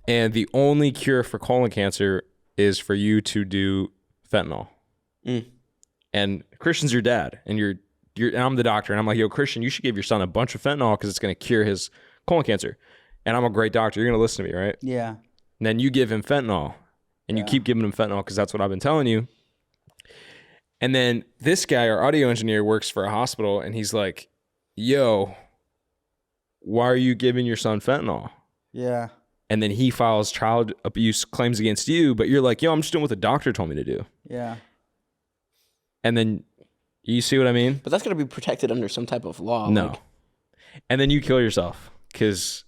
Speaker 3: And the only cure for colon cancer is for you to do fentanyl. And Christian's your dad, and and I'm the doctor, and I'm like, yo, Christian, you should give your son a bunch of fentanyl because it's going to cure his colon cancer. And I'm a great doctor. You're going to listen to me, right?
Speaker 1: Yeah.
Speaker 3: And then you give him fentanyl, and you keep giving him fentanyl because that's what I've been telling you. And then this guy, our audio engineer, works for a hospital, and he's like, yo, why are you giving your son fentanyl?
Speaker 1: Yeah.
Speaker 3: And then he files child abuse claims against you, but you're like, yo, I'm just doing what the doctor told me to do.
Speaker 1: Yeah.
Speaker 3: And then you see what I mean?
Speaker 2: but that's gonna be protected under some type of law.
Speaker 3: No.
Speaker 2: Like,
Speaker 3: And then you kill yourself because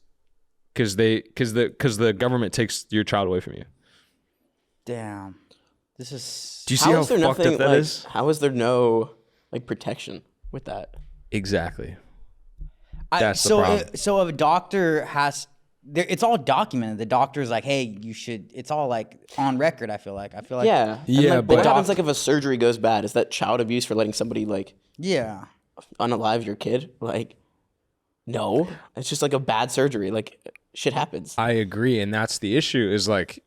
Speaker 3: the government takes your child away from you.
Speaker 1: Damn. This is.
Speaker 3: Do you see how
Speaker 2: is there
Speaker 3: fucked
Speaker 2: nothing
Speaker 3: up that
Speaker 2: like,
Speaker 3: is?
Speaker 2: how is there no like protection with that?
Speaker 3: Exactly. That's the
Speaker 1: so
Speaker 3: problem.
Speaker 1: so if a doctor has, it's all documented. The doctor's like, hey, you should. It's all like on record. I feel like.
Speaker 2: Yeah. And,
Speaker 3: Yeah,
Speaker 2: like,
Speaker 3: but-
Speaker 2: what happens like if a surgery goes bad? Is that child abuse for letting somebody like
Speaker 1: Yeah.
Speaker 2: unalive your kid? Like, no, it's just like a bad surgery. Like, shit happens.
Speaker 3: I agree, and that's the issue. Is like,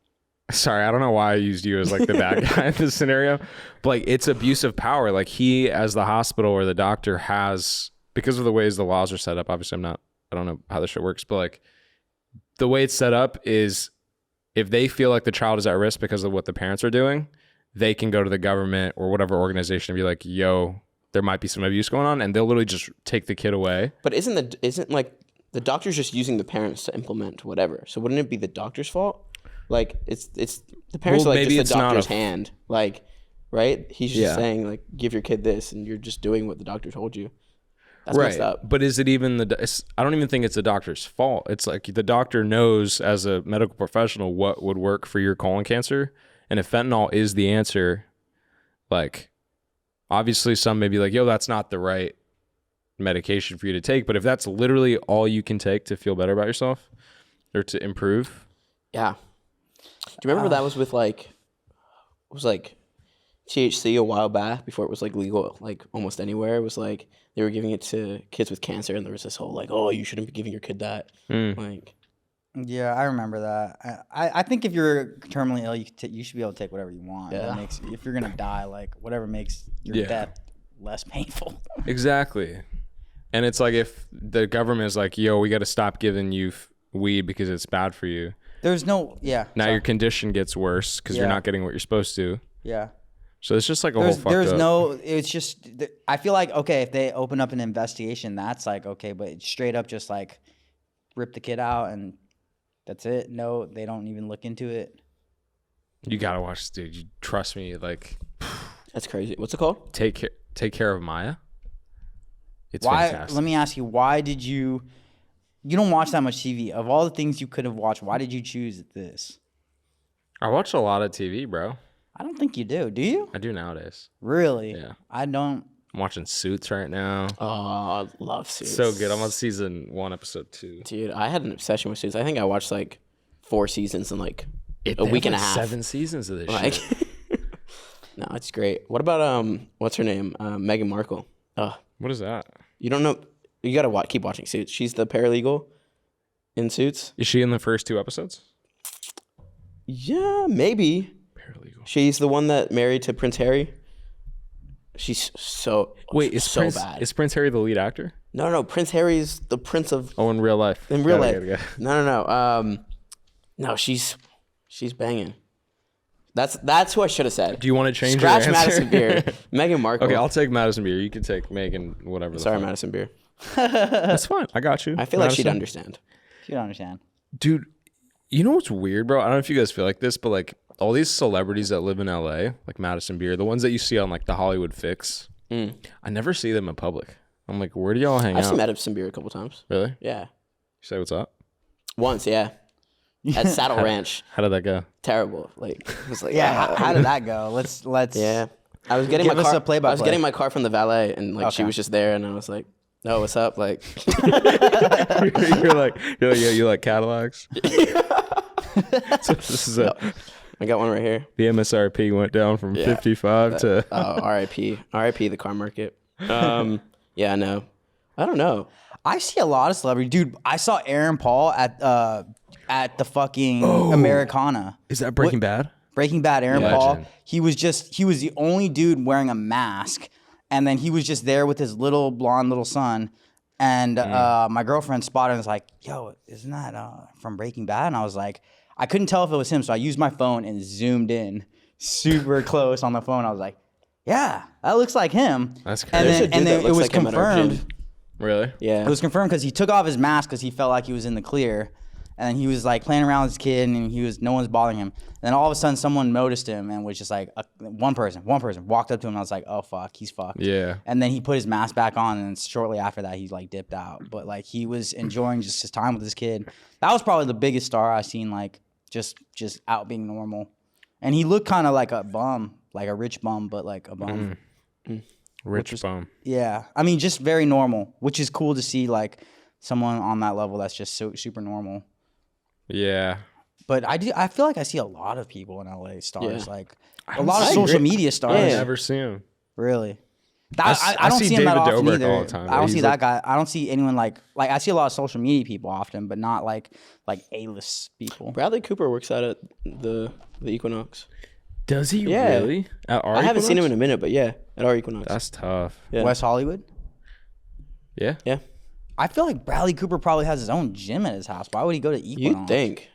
Speaker 3: sorry, I don't know why I used you as like the bad guy in this scenario, but like it's abuse of power. Like he, as the hospital or the doctor, has, because of the ways the laws are set up. Obviously, I don't know how this shit works, but like the way it's set up is, if they feel like the child is at risk because of what the parents are doing, they can go to the government or whatever organization and be like, yo, there might be some abuse going on, and they'll literally just take the kid away.
Speaker 2: But isn't like the doctor's just using the parents to implement whatever? So wouldn't it be the doctor's fault? Like it's the parents are like just the doctor's hand, like, right? He's just saying like, give your kid this, and you're just doing what the doctor told you. That's messed up.
Speaker 3: But is it even I don't even think it's the doctor's fault. It's like the doctor knows as a medical professional what would work for your colon cancer, and if fentanyl is the answer, like, obviously some may be like, yo, that's not the right medication for you to take. But if that's literally all you can take to feel better about yourself or to improve.
Speaker 2: Yeah. Do you remember that was with like, it was like THC a while back before it was like legal, like almost anywhere. It was like they were giving it to kids with cancer, and there was this whole like, oh, you shouldn't be giving your kid that. Like,
Speaker 1: yeah, I remember that. I think if you're terminally ill, you should be able to take whatever you want.
Speaker 2: Yeah.
Speaker 1: If you're gonna die, like whatever makes your death less painful.
Speaker 3: Exactly. And it's like, if the government is like, yo, we got to stop giving you weed because it's bad for you.
Speaker 1: There's no Now
Speaker 3: your condition gets worse because you're not getting what you're supposed to.
Speaker 1: Yeah.
Speaker 3: So it's just like a whole fucked up.
Speaker 1: It's just, I feel like, okay, if they open up an investigation, that's like, okay, but it's straight up just like rip the kid out and that's it. No, they don't even look into it.
Speaker 3: You got to watch this, dude. You trust me. Like,
Speaker 2: that's crazy. What's it called?
Speaker 3: Take Care of Maya. It's
Speaker 1: why?
Speaker 3: fantastic.
Speaker 1: Let me ask you, why did you don't watch that much TV. Of all the things you could have watched, why did you choose this?
Speaker 3: I watch a lot of TV, bro.
Speaker 1: I don't think you do. Do you?
Speaker 3: I do nowadays.
Speaker 1: Really?
Speaker 3: Yeah.
Speaker 1: I don't.
Speaker 3: I'm watching Suits right now.
Speaker 2: Oh, I love Suits.
Speaker 3: So good. I'm on season 1, episode 2.
Speaker 2: Dude, I had an obsession with Suits. I think I watched like 4 seasons in like a week and a half.
Speaker 3: 7 seasons of this
Speaker 2: shit. No, it's great. What about what's her name? Meghan Markle.
Speaker 3: What is that?
Speaker 2: You don't know? You gotta keep watching Suits. She's the paralegal in Suits.
Speaker 3: Is she in the first 2 episodes?
Speaker 2: Yeah, maybe.
Speaker 3: Paralegal.
Speaker 2: She's the one that married to Prince Harry. She's so bad.
Speaker 3: Is Prince Harry the lead actor?
Speaker 2: No. Prince Harry's the prince of.
Speaker 3: Oh, in real life.
Speaker 2: In real life. No. No, she's banging. That's who I should have said.
Speaker 3: Do you want to change
Speaker 2: Scratch
Speaker 3: your answer?
Speaker 2: Madison Beer. Meghan Markle.
Speaker 3: Okay, I'll take Madison Beer. You can take Megan, whatever.
Speaker 2: Sorry, Madison Beer.
Speaker 3: That's fine. I got you.
Speaker 2: I feel like she'd understand.
Speaker 1: She'd understand.
Speaker 3: Dude, you know what's weird, bro? I don't know if you guys feel like this, but like all these celebrities that live in LA, like Madison Beer, the ones that you see on like the Hollywood Fix, I never see them in public. I'm like, where do y'all hang out?
Speaker 2: I've seen Madison Beer a couple times.
Speaker 3: Really?
Speaker 2: Yeah.
Speaker 3: You say what's up?
Speaker 2: Once, yeah. At Saddle Ranch.
Speaker 3: How did that go?
Speaker 2: Terrible. Like, it was like,
Speaker 1: how did that go? Let's.
Speaker 2: Yeah. I was getting
Speaker 1: Give
Speaker 2: my
Speaker 1: us
Speaker 2: car.
Speaker 1: a play-by-play.
Speaker 2: I was getting my car from the valet, and like she
Speaker 1: Okay.
Speaker 2: was just there, and I was like, "No, what's up?" Like,
Speaker 3: you're like, yeah, you like Cadillacs? So this is
Speaker 2: I got one right here.
Speaker 3: the MSRP went down from 55 to.
Speaker 2: RIP the car market. Yeah, no, I don't know.
Speaker 1: I see a lot of celebrities, dude. I saw Aaron Paul at the fucking Americana.
Speaker 3: Is that Breaking Bad?
Speaker 1: Breaking Bad, Aaron Paul.
Speaker 3: Legend.
Speaker 1: He was the only dude wearing a mask, and then he was just there with his little blonde little son. And my girlfriend spotted and was like, "Yo, isn't that from Breaking Bad?" And I was like, I couldn't tell if it was him, so I used my phone and zoomed in super close on the phone. I was like, "Yeah, that looks like him."
Speaker 3: That's crazy.
Speaker 1: And then it was confirmed.
Speaker 3: Really?
Speaker 2: Yeah,
Speaker 1: It was confirmed because he took off his mask because he felt like he was in the clear. And he was like playing around with his kid, and no one's bothering him. And then all of a sudden, someone noticed him and was just like, one person walked up to him. And I was like, oh fuck, he's fucked.
Speaker 3: Yeah.
Speaker 1: And then he put his mask back on, and shortly after that, he like dipped out. But like he was enjoying just his time with his kid. That was probably the biggest star I seen, like just out being normal. And he looked kind of like a bum, like a rich bum, but like a bum.
Speaker 3: Rich bum.
Speaker 1: Yeah, I mean, just very normal, which is cool to see, like someone on that level that's just so super normal.
Speaker 3: Yeah.
Speaker 1: But I feel like I see a lot of people in LA stars,
Speaker 2: Yeah.
Speaker 1: like a lot of social media stars.
Speaker 3: I never see him.
Speaker 1: Really? I don't see him
Speaker 3: David
Speaker 1: that often
Speaker 3: Dobrik
Speaker 1: either.
Speaker 3: all the time,
Speaker 1: I don't
Speaker 3: but
Speaker 1: see
Speaker 3: he's
Speaker 1: that guy. I don't see anyone like I see a lot of social media people often, but not like A-list people.
Speaker 2: Bradley Cooper works out at the Equinox.
Speaker 3: Does he
Speaker 2: Yeah.
Speaker 3: really? At our
Speaker 2: I haven't seen him in
Speaker 3: Equinox?
Speaker 2: a minute, but yeah, at our Equinox.
Speaker 3: That's tough.
Speaker 2: Yeah.
Speaker 1: West Hollywood.
Speaker 3: Yeah.
Speaker 2: Yeah.
Speaker 1: I feel like Bradley Cooper probably has his own gym at his house. Why would he go to Equinox?
Speaker 2: You'd think.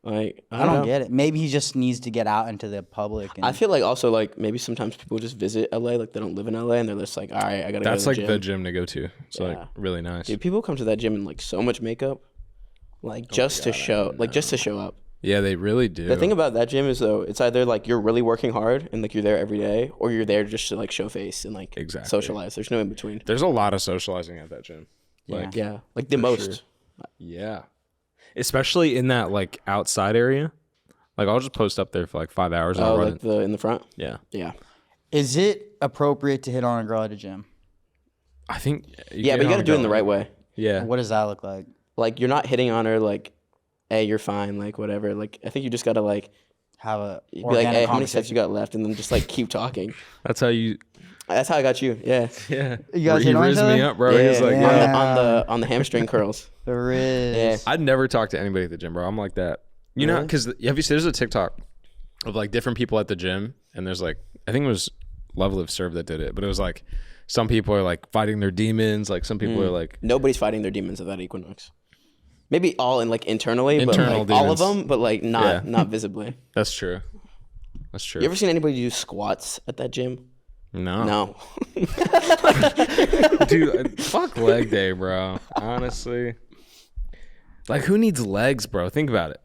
Speaker 2: Like
Speaker 1: I don't
Speaker 2: know.
Speaker 1: get it. Maybe he just needs to get out into the public. And
Speaker 2: I feel like also like maybe sometimes people just visit LA, like they don't live in LA, and they're just like, all right, I gotta
Speaker 3: That's
Speaker 2: go
Speaker 3: like
Speaker 2: to
Speaker 3: the
Speaker 2: the gym.
Speaker 3: gym to go to. It's like
Speaker 2: Yeah.
Speaker 3: really nice.
Speaker 2: Dude, people come to that gym in like so much makeup, like just to show, like just to show up.
Speaker 3: Yeah, they really do.
Speaker 2: The thing about that gym is though, it's either like you're really working hard and like you're there every day, or you're there just to like show face and like
Speaker 3: Exactly.
Speaker 2: socialize. There's no in between.
Speaker 3: There's a lot of socializing at that gym. Like,
Speaker 2: Yeah, like the most.
Speaker 3: yeah. Especially in that like outside area. Like I'll just post up there for like 5 hours and
Speaker 2: Oh,
Speaker 3: I'll run
Speaker 2: like the in the front.
Speaker 3: Yeah.
Speaker 2: Yeah,
Speaker 1: is it appropriate to hit on a girl at a gym?
Speaker 3: I think
Speaker 2: yeah, but you gotta do it in the right way.
Speaker 3: Yeah.
Speaker 1: What does that look like?
Speaker 2: Like you're not hitting on her like, hey, you're fine, like whatever. Like I think you just gotta like
Speaker 1: Have a
Speaker 2: be like, hey, how many steps you got left, and then just like keep talking.
Speaker 3: That's how you
Speaker 2: That's how I got you. Yeah.
Speaker 3: Yeah.
Speaker 1: You guys
Speaker 3: he
Speaker 1: hit on
Speaker 3: rizzed
Speaker 1: each
Speaker 3: me
Speaker 1: other?
Speaker 3: up, bro.
Speaker 2: Yeah,
Speaker 3: He's like,
Speaker 1: yeah.
Speaker 2: on the hamstring curls.
Speaker 1: The Riz.
Speaker 2: Yeah.
Speaker 3: I'd never talk to anybody at the gym, bro. I'm like that. You know,
Speaker 1: Really?
Speaker 3: because have you seen there's a TikTok of like different people at the gym, and there's like I think it was Level of Serve that did it, but it was like some people are like fighting their demons, like some people are like
Speaker 2: Nobody's fighting their demons at that Equinox. Maybe all in like internally,
Speaker 3: Internal
Speaker 2: but like all of
Speaker 3: demons.
Speaker 2: them, but like not
Speaker 3: Yeah.
Speaker 2: not visibly.
Speaker 3: that's true. That's true.
Speaker 2: You ever seen anybody do squats at that gym?
Speaker 3: No.
Speaker 2: No.
Speaker 3: Dude, fuck leg day, bro. Honestly. Like who needs legs, bro? Think about it.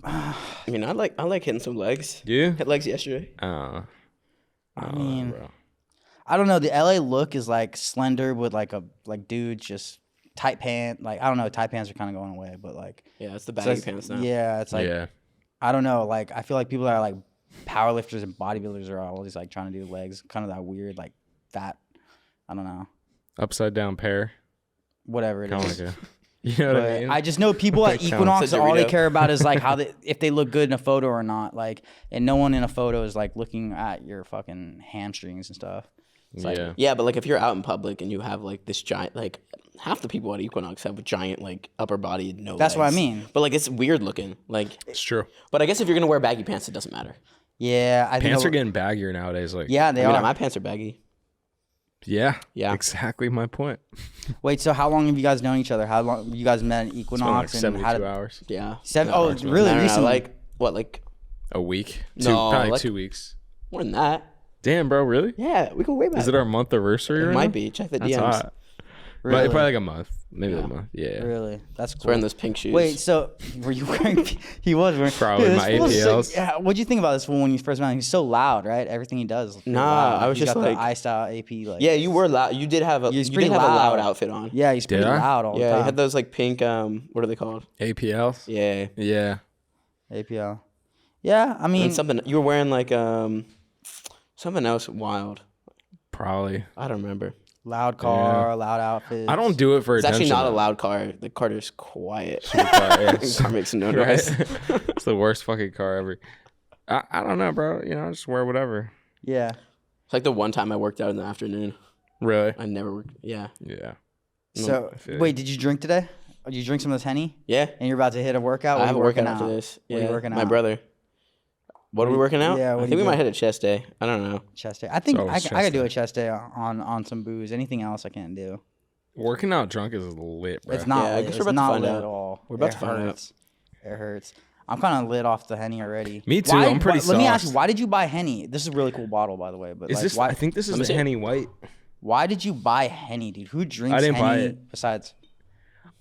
Speaker 2: I mean, I like hitting some legs.
Speaker 3: Do you?
Speaker 2: Hit legs yesterday.
Speaker 3: I
Speaker 1: mean,
Speaker 3: bro.
Speaker 1: I don't know. The LA look is like slender with like dudes just tight pant. Like I don't know. Tight pants are kind of going away, but like
Speaker 2: Yeah, it's the
Speaker 1: so
Speaker 2: baggy
Speaker 1: it's-
Speaker 2: pants now.
Speaker 1: Yeah, it's like
Speaker 3: Yeah.
Speaker 1: I don't know. Like I feel like people that are like powerlifters and bodybuilders are always like trying to do legs. Kind of that weird like that. I don't know.
Speaker 3: Upside down pair.
Speaker 1: Whatever it
Speaker 3: Kind of
Speaker 1: is.
Speaker 3: like a you know what I
Speaker 1: But
Speaker 3: mean?
Speaker 1: I just know people at
Speaker 3: Like
Speaker 1: Equinox,
Speaker 2: It's a
Speaker 1: all they
Speaker 2: Dorito.
Speaker 1: care about is like how they if they look good in a photo or not. Like, and no one in a photo is like looking at your fucking hamstrings and stuff. It's like,
Speaker 3: yeah.
Speaker 2: Yeah, but like if you're out in public and you have like this giant, like half the people at Equinox have a giant like upper body, no.
Speaker 1: That's what I
Speaker 2: legs.
Speaker 1: mean.
Speaker 2: But like it's weird looking. Like,
Speaker 3: It's true.
Speaker 2: but I guess if you're gonna wear baggy pants, it doesn't matter.
Speaker 1: yeah, I think
Speaker 3: Pants are getting baggier nowadays. Like
Speaker 1: yeah, they
Speaker 2: I mean,
Speaker 1: are.
Speaker 2: my pants are baggy.
Speaker 3: yeah.
Speaker 2: Yeah.
Speaker 3: Exactly my point.
Speaker 1: Wait, so how long have you guys known each other? How long you guys met at
Speaker 3: It's been like
Speaker 1: Equinox and
Speaker 3: 72
Speaker 1: how did
Speaker 3: hours.
Speaker 2: Yeah.
Speaker 1: Oh, really
Speaker 2: No,
Speaker 1: recently?
Speaker 2: like what? Like
Speaker 3: A week.
Speaker 2: No,
Speaker 3: Probably
Speaker 2: like-
Speaker 3: 2 weeks.
Speaker 2: more than that.
Speaker 3: Damn, bro, really?
Speaker 2: Yeah, we go way back.
Speaker 3: Is it our month anniversary?
Speaker 2: It
Speaker 3: right
Speaker 2: might
Speaker 3: now?
Speaker 2: be. Check the
Speaker 3: That's
Speaker 2: DMs.
Speaker 3: hot.
Speaker 1: Really?
Speaker 3: Probably like a month. Maybe
Speaker 2: Yeah.
Speaker 3: a month. Yeah.
Speaker 1: Really? That's
Speaker 2: He's
Speaker 1: cool.
Speaker 2: wearing those pink shoes.
Speaker 1: Wait, so were you wearing? He was wearing.
Speaker 3: Probably
Speaker 1: Dude,
Speaker 3: my
Speaker 1: this fool is so-
Speaker 3: APLs.
Speaker 1: yeah, what'd you think about this fool when you first met him? He's so loud, right? Everything he does. is pretty
Speaker 2: Nah,
Speaker 1: loud.
Speaker 2: I was
Speaker 1: He's
Speaker 2: just
Speaker 1: got
Speaker 2: like-
Speaker 1: the I-style AP. Like,
Speaker 2: Yeah, you were loud. You did have a.
Speaker 1: He's
Speaker 2: You
Speaker 1: pretty
Speaker 2: did have a loud
Speaker 1: loud.
Speaker 2: outfit on.
Speaker 1: yeah, he's pretty
Speaker 3: Did I?
Speaker 1: loud all the
Speaker 2: Yeah,
Speaker 1: time.
Speaker 2: you had those like pink. What are they called?
Speaker 3: APLs?
Speaker 2: Yeah.
Speaker 3: Yeah.
Speaker 1: APL. Yeah, I mean,
Speaker 2: And something you were wearing like something else wild.
Speaker 3: Probably.
Speaker 2: I don't remember.
Speaker 1: loud car, loud outfit.
Speaker 3: I don't do it for
Speaker 2: It's
Speaker 3: attention.
Speaker 2: actually not a
Speaker 3: though.
Speaker 2: loud car. The car is quiet.
Speaker 3: Yeah.
Speaker 2: The car makes no
Speaker 3: Right?
Speaker 2: noise.
Speaker 3: It's the worst fucking car ever. I don't know, bro. You know, I just wear whatever.
Speaker 1: Yeah.
Speaker 2: It's like the one time I worked out in the afternoon.
Speaker 3: Really?
Speaker 2: I never worked. Yeah.
Speaker 3: Yeah.
Speaker 1: So
Speaker 3: I feel
Speaker 1: wait, did you drink today? Did you drink some of this Henny?
Speaker 2: Yeah.
Speaker 1: And you're about to hit a workout? What
Speaker 2: I
Speaker 1: are
Speaker 2: have a
Speaker 1: you working
Speaker 2: workout after
Speaker 1: out?
Speaker 2: this.
Speaker 1: What are
Speaker 2: Yeah.
Speaker 1: you working
Speaker 2: My
Speaker 1: out?
Speaker 2: brother. What are we working out?
Speaker 1: Yeah, what
Speaker 2: I
Speaker 1: do
Speaker 2: think
Speaker 1: you
Speaker 2: we might
Speaker 1: do?
Speaker 2: hit a chest day. I don't know.
Speaker 1: Chest day. I think
Speaker 3: It's
Speaker 1: I
Speaker 3: always
Speaker 1: gotta
Speaker 3: chest
Speaker 1: do
Speaker 3: day.
Speaker 1: a chest day on some booze. Anything else I can't do.
Speaker 3: Working out drunk is lit, bro.
Speaker 1: It's not.
Speaker 2: Yeah, I
Speaker 1: lit.
Speaker 2: guess
Speaker 1: It's
Speaker 2: we're about to
Speaker 1: not
Speaker 2: find
Speaker 1: lit
Speaker 2: out.
Speaker 1: at all.
Speaker 2: We're about
Speaker 1: It
Speaker 2: to find out.
Speaker 1: hurts. It hurts. I'm kind of lit off the Henny already.
Speaker 3: Me too, I'm pretty
Speaker 1: Let me ask you,
Speaker 3: sauced.
Speaker 1: why did you buy Henny? This is a really cool bottle, by the way. But
Speaker 3: Is
Speaker 1: like,
Speaker 3: this?
Speaker 1: why?
Speaker 3: I think this is
Speaker 2: Let me
Speaker 3: the
Speaker 2: see.
Speaker 3: Henny White.
Speaker 1: Why did you buy Henny, dude? Who drinks
Speaker 3: I didn't buy
Speaker 1: Henny
Speaker 3: it.
Speaker 1: besides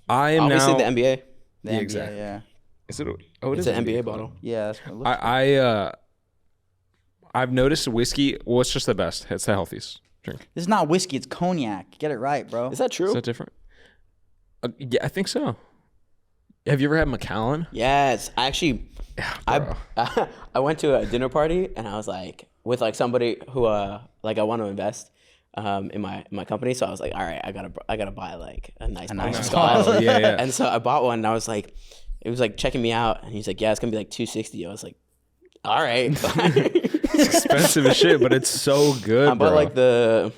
Speaker 3: I am
Speaker 2: Obviously
Speaker 3: now.
Speaker 2: the NBA.
Speaker 1: the
Speaker 3: Yeah,
Speaker 1: NBA?
Speaker 3: exactly.
Speaker 1: Yeah.
Speaker 3: Is it? Oh, it
Speaker 2: It's
Speaker 3: is
Speaker 2: an NBA bottle.
Speaker 1: Yeah. That's what it looks like.
Speaker 3: I've noticed whiskey. Well, it's just the best. It's the healthiest drink.
Speaker 1: This is not whiskey. It's cognac. Get it right, bro.
Speaker 2: Is that true?
Speaker 3: Is that different? Yeah, I think so. Have you ever had Macallan?
Speaker 2: Yes. I actually
Speaker 3: Bro.
Speaker 2: I went to a dinner party and I was like with like somebody who like I want to invest in my company, so I was like, all right, I gotta buy like a nice
Speaker 1: nice
Speaker 2: bottle.
Speaker 1: bottle.
Speaker 3: Yeah, yeah.
Speaker 2: And so I bought one and I was like, it was like checking me out and he's like, yeah, it's gonna be like $260. I was like, All right.
Speaker 3: It's expensive as shit, but it's so good,
Speaker 2: I bought
Speaker 3: bro.
Speaker 2: like the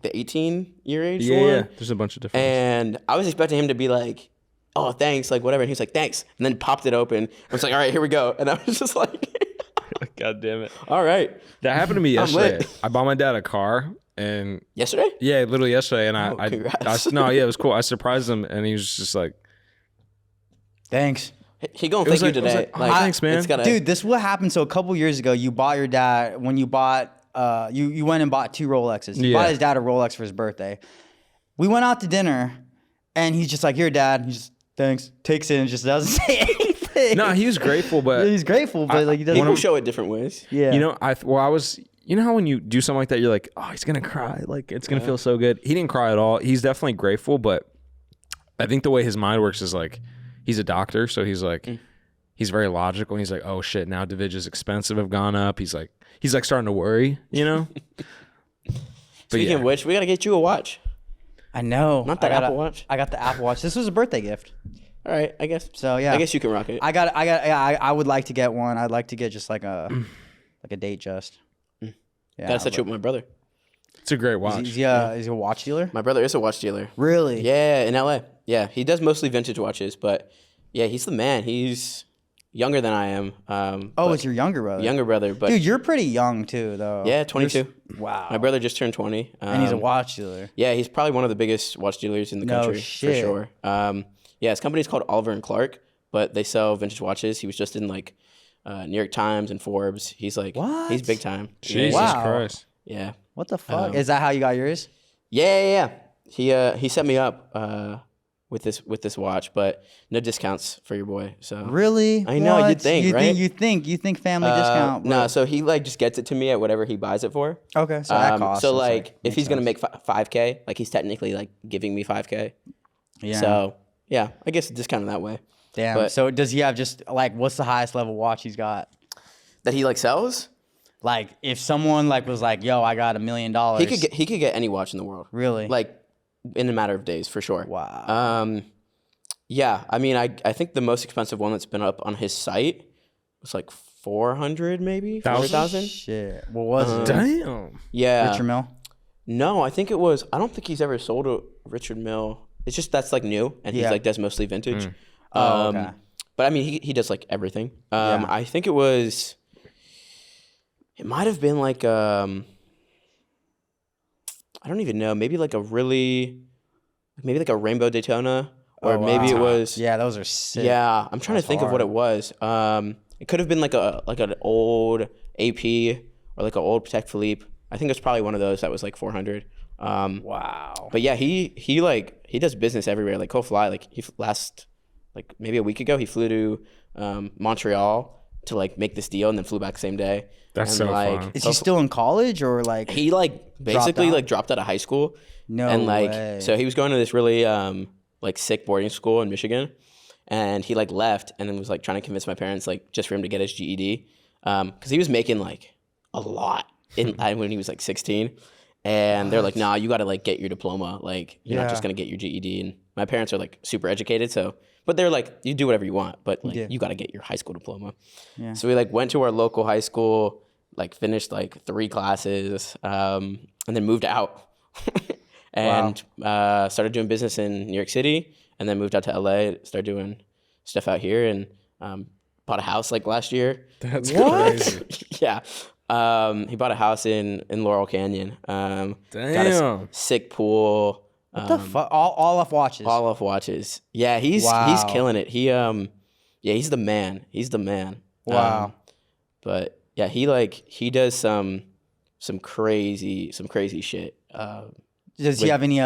Speaker 2: 18-year age
Speaker 3: yeah,
Speaker 2: one.
Speaker 3: yeah. There's a bunch of different.
Speaker 2: And I was expecting him to be like, oh, thanks, like whatever. And he was like, thanks. And then popped it open. I was like, all right, here we go. And I was just like,
Speaker 3: God damn it.
Speaker 2: all right.
Speaker 3: That happened to me
Speaker 2: I'm
Speaker 3: yesterday.
Speaker 2: lit.
Speaker 3: I bought my dad a car, and
Speaker 2: Yesterday?
Speaker 3: yeah, literally yesterday. And
Speaker 2: Congrats.
Speaker 3: no, yeah, it was cool. I surprised him, and he was just like,
Speaker 1: Thanks.
Speaker 2: He gonna
Speaker 3: It was
Speaker 2: thank you
Speaker 3: like- it was
Speaker 2: today.
Speaker 3: like, oh, thanks, man.
Speaker 2: It's gotta,
Speaker 1: Dude, this is what happened. So a couple years ago, you bought your dad when you bought you went and bought 2 Rolexes. You
Speaker 3: Yeah.
Speaker 1: bought his dad a Rolex for his birthday. We went out to dinner, and he's just like, "Here, Dad." He just thanks, takes it, and just doesn't say anything.
Speaker 3: no, he was grateful, but
Speaker 1: He's grateful, but like he doesn't.
Speaker 2: people show it different ways.
Speaker 1: Yeah.
Speaker 3: you know, I was, you know how when you do something like that, you're like, oh, he's gonna cry, like it's gonna feel so good. He didn't cry at all. He's definitely grateful, but I think the way his mind works is like, he's a doctor, so he's like, he's very logical. And he's like, oh shit, now Divij expensive have gone up. He's like starting to worry, you know. But
Speaker 2: Speaking of which, we gotta get you a watch.
Speaker 1: I know.
Speaker 2: Not that Apple Watch.
Speaker 1: I got the Apple Watch. This was a birthday gift.
Speaker 2: All right, I guess.
Speaker 1: So yeah.
Speaker 2: I guess you can rock it.
Speaker 1: I would like to get one. I'd like to get just like a date just. Yeah.
Speaker 2: Gotta set you up with my brother.
Speaker 3: it's a great watch.
Speaker 1: Is he a watch dealer?
Speaker 2: My brother is a watch dealer.
Speaker 1: Really?
Speaker 2: Yeah, in LA. Yeah, he does mostly vintage watches, but yeah, he's the man. He's younger than I am.
Speaker 1: Oh,
Speaker 2: but-
Speaker 1: it's your younger brother.
Speaker 2: younger brother, but
Speaker 1: Dude, you're pretty young too, though.
Speaker 2: yeah, 22.
Speaker 1: Wow.
Speaker 2: My brother just turned 20.
Speaker 1: And he's a watch dealer.
Speaker 2: Yeah, he's probably one of the biggest watch dealers in the
Speaker 1: No
Speaker 2: country
Speaker 1: shit.
Speaker 2: for sure. Yeah, his company's called Oliver and Clark, but they sell vintage watches. He was just in like New York Times and Forbes. He's like,
Speaker 1: What?
Speaker 2: he's big time.
Speaker 3: Jesus
Speaker 1: Wow.
Speaker 3: Christ.
Speaker 2: Yeah.
Speaker 1: What the fuck? Is that how you got yours?
Speaker 2: Yeah. He set me up with this watch, but no discounts for your boy. So
Speaker 1: Really?
Speaker 2: I know, you'd
Speaker 1: What?
Speaker 2: think, right?
Speaker 1: You think family discount?
Speaker 2: No, so he like just gets it to me at whatever he buys it for.
Speaker 1: Okay, so that costs.
Speaker 2: So
Speaker 1: it's
Speaker 2: like if
Speaker 1: makes
Speaker 2: he's gonna
Speaker 1: sense.
Speaker 2: make 5K, like he's technically like giving me 5K.
Speaker 1: Yeah.
Speaker 2: So yeah, I guess it's discounted that way.
Speaker 1: Damn.
Speaker 2: but-
Speaker 1: So does he have just like what's the highest level watch he's got?
Speaker 2: That he like sells.
Speaker 1: Like if someone like was like, "Yo, I got $1 million,"
Speaker 2: He could get any watch in the world.
Speaker 1: really
Speaker 2: Like in a matter of days for sure.
Speaker 1: Wow.
Speaker 2: Yeah, I mean, I think the most expensive one that's been up on his site was like 400 maybe 400,000.
Speaker 1: Shit. What was it?
Speaker 3: Damn.
Speaker 2: Yeah.
Speaker 1: Richard Mill.
Speaker 2: No, I think it was. I don't think he's ever sold a Richard Mill. It's just that's like new, and he's
Speaker 1: Yeah.
Speaker 2: like does mostly vintage.
Speaker 1: Oh, okay.
Speaker 2: But I mean, he does like everything.
Speaker 1: Yeah.
Speaker 2: I think it was. It might have been like I don't even know. Maybe like a rainbow Daytona, or
Speaker 1: Oh,
Speaker 2: maybe it
Speaker 1: wow.
Speaker 2: was.
Speaker 1: Yeah, those are sick.
Speaker 2: Yeah, I'm trying
Speaker 1: That's
Speaker 2: to think of what
Speaker 1: hard.
Speaker 2: it was. It could have been like an old AP or like an old Patek Philippe. I think it's probably one of those that was like 400.
Speaker 1: Wow.
Speaker 2: But yeah, he does business everywhere. Like he'll fly. Like maybe a week ago, he flew to Montreal to like make this deal, and then flew back the same day.
Speaker 3: That's
Speaker 2: And,
Speaker 3: so
Speaker 2: like,
Speaker 3: fun.
Speaker 1: Is he still in college or like?
Speaker 2: He like basically
Speaker 1: out?
Speaker 2: like dropped out of high school.
Speaker 1: No
Speaker 2: and like
Speaker 1: way.
Speaker 2: so he was going to this really like sick boarding school in Michigan, and he like left and then was like trying to convince my parents like just for him to get his GED, because he was making like a lot when he was like 16, and they're like, nah, you got to like get your diploma, like you're not just
Speaker 1: Yeah.
Speaker 2: gonna get your GED. And my parents are like super educated, so but they're like, you do whatever you want, but like
Speaker 1: Yeah.
Speaker 2: you got to get your high school diploma.
Speaker 1: Yeah.
Speaker 2: So we like went to our local high school, like finished like 3 classes, and then moved out and started doing business in New York City, and then moved out to LA, started doing stuff out here, and bought a house like last year.
Speaker 3: That's crazy.
Speaker 2: Yeah. He bought a house in Laurel Canyon. Got a
Speaker 3: Damn.
Speaker 2: sick pool.
Speaker 1: What the fuck? All off watches.
Speaker 2: All off watches. Yeah, he's
Speaker 1: Wow.
Speaker 2: killing it. He's the man. He's the man.
Speaker 1: Wow.
Speaker 2: But yeah, he does some crazy shit.
Speaker 1: Does he have any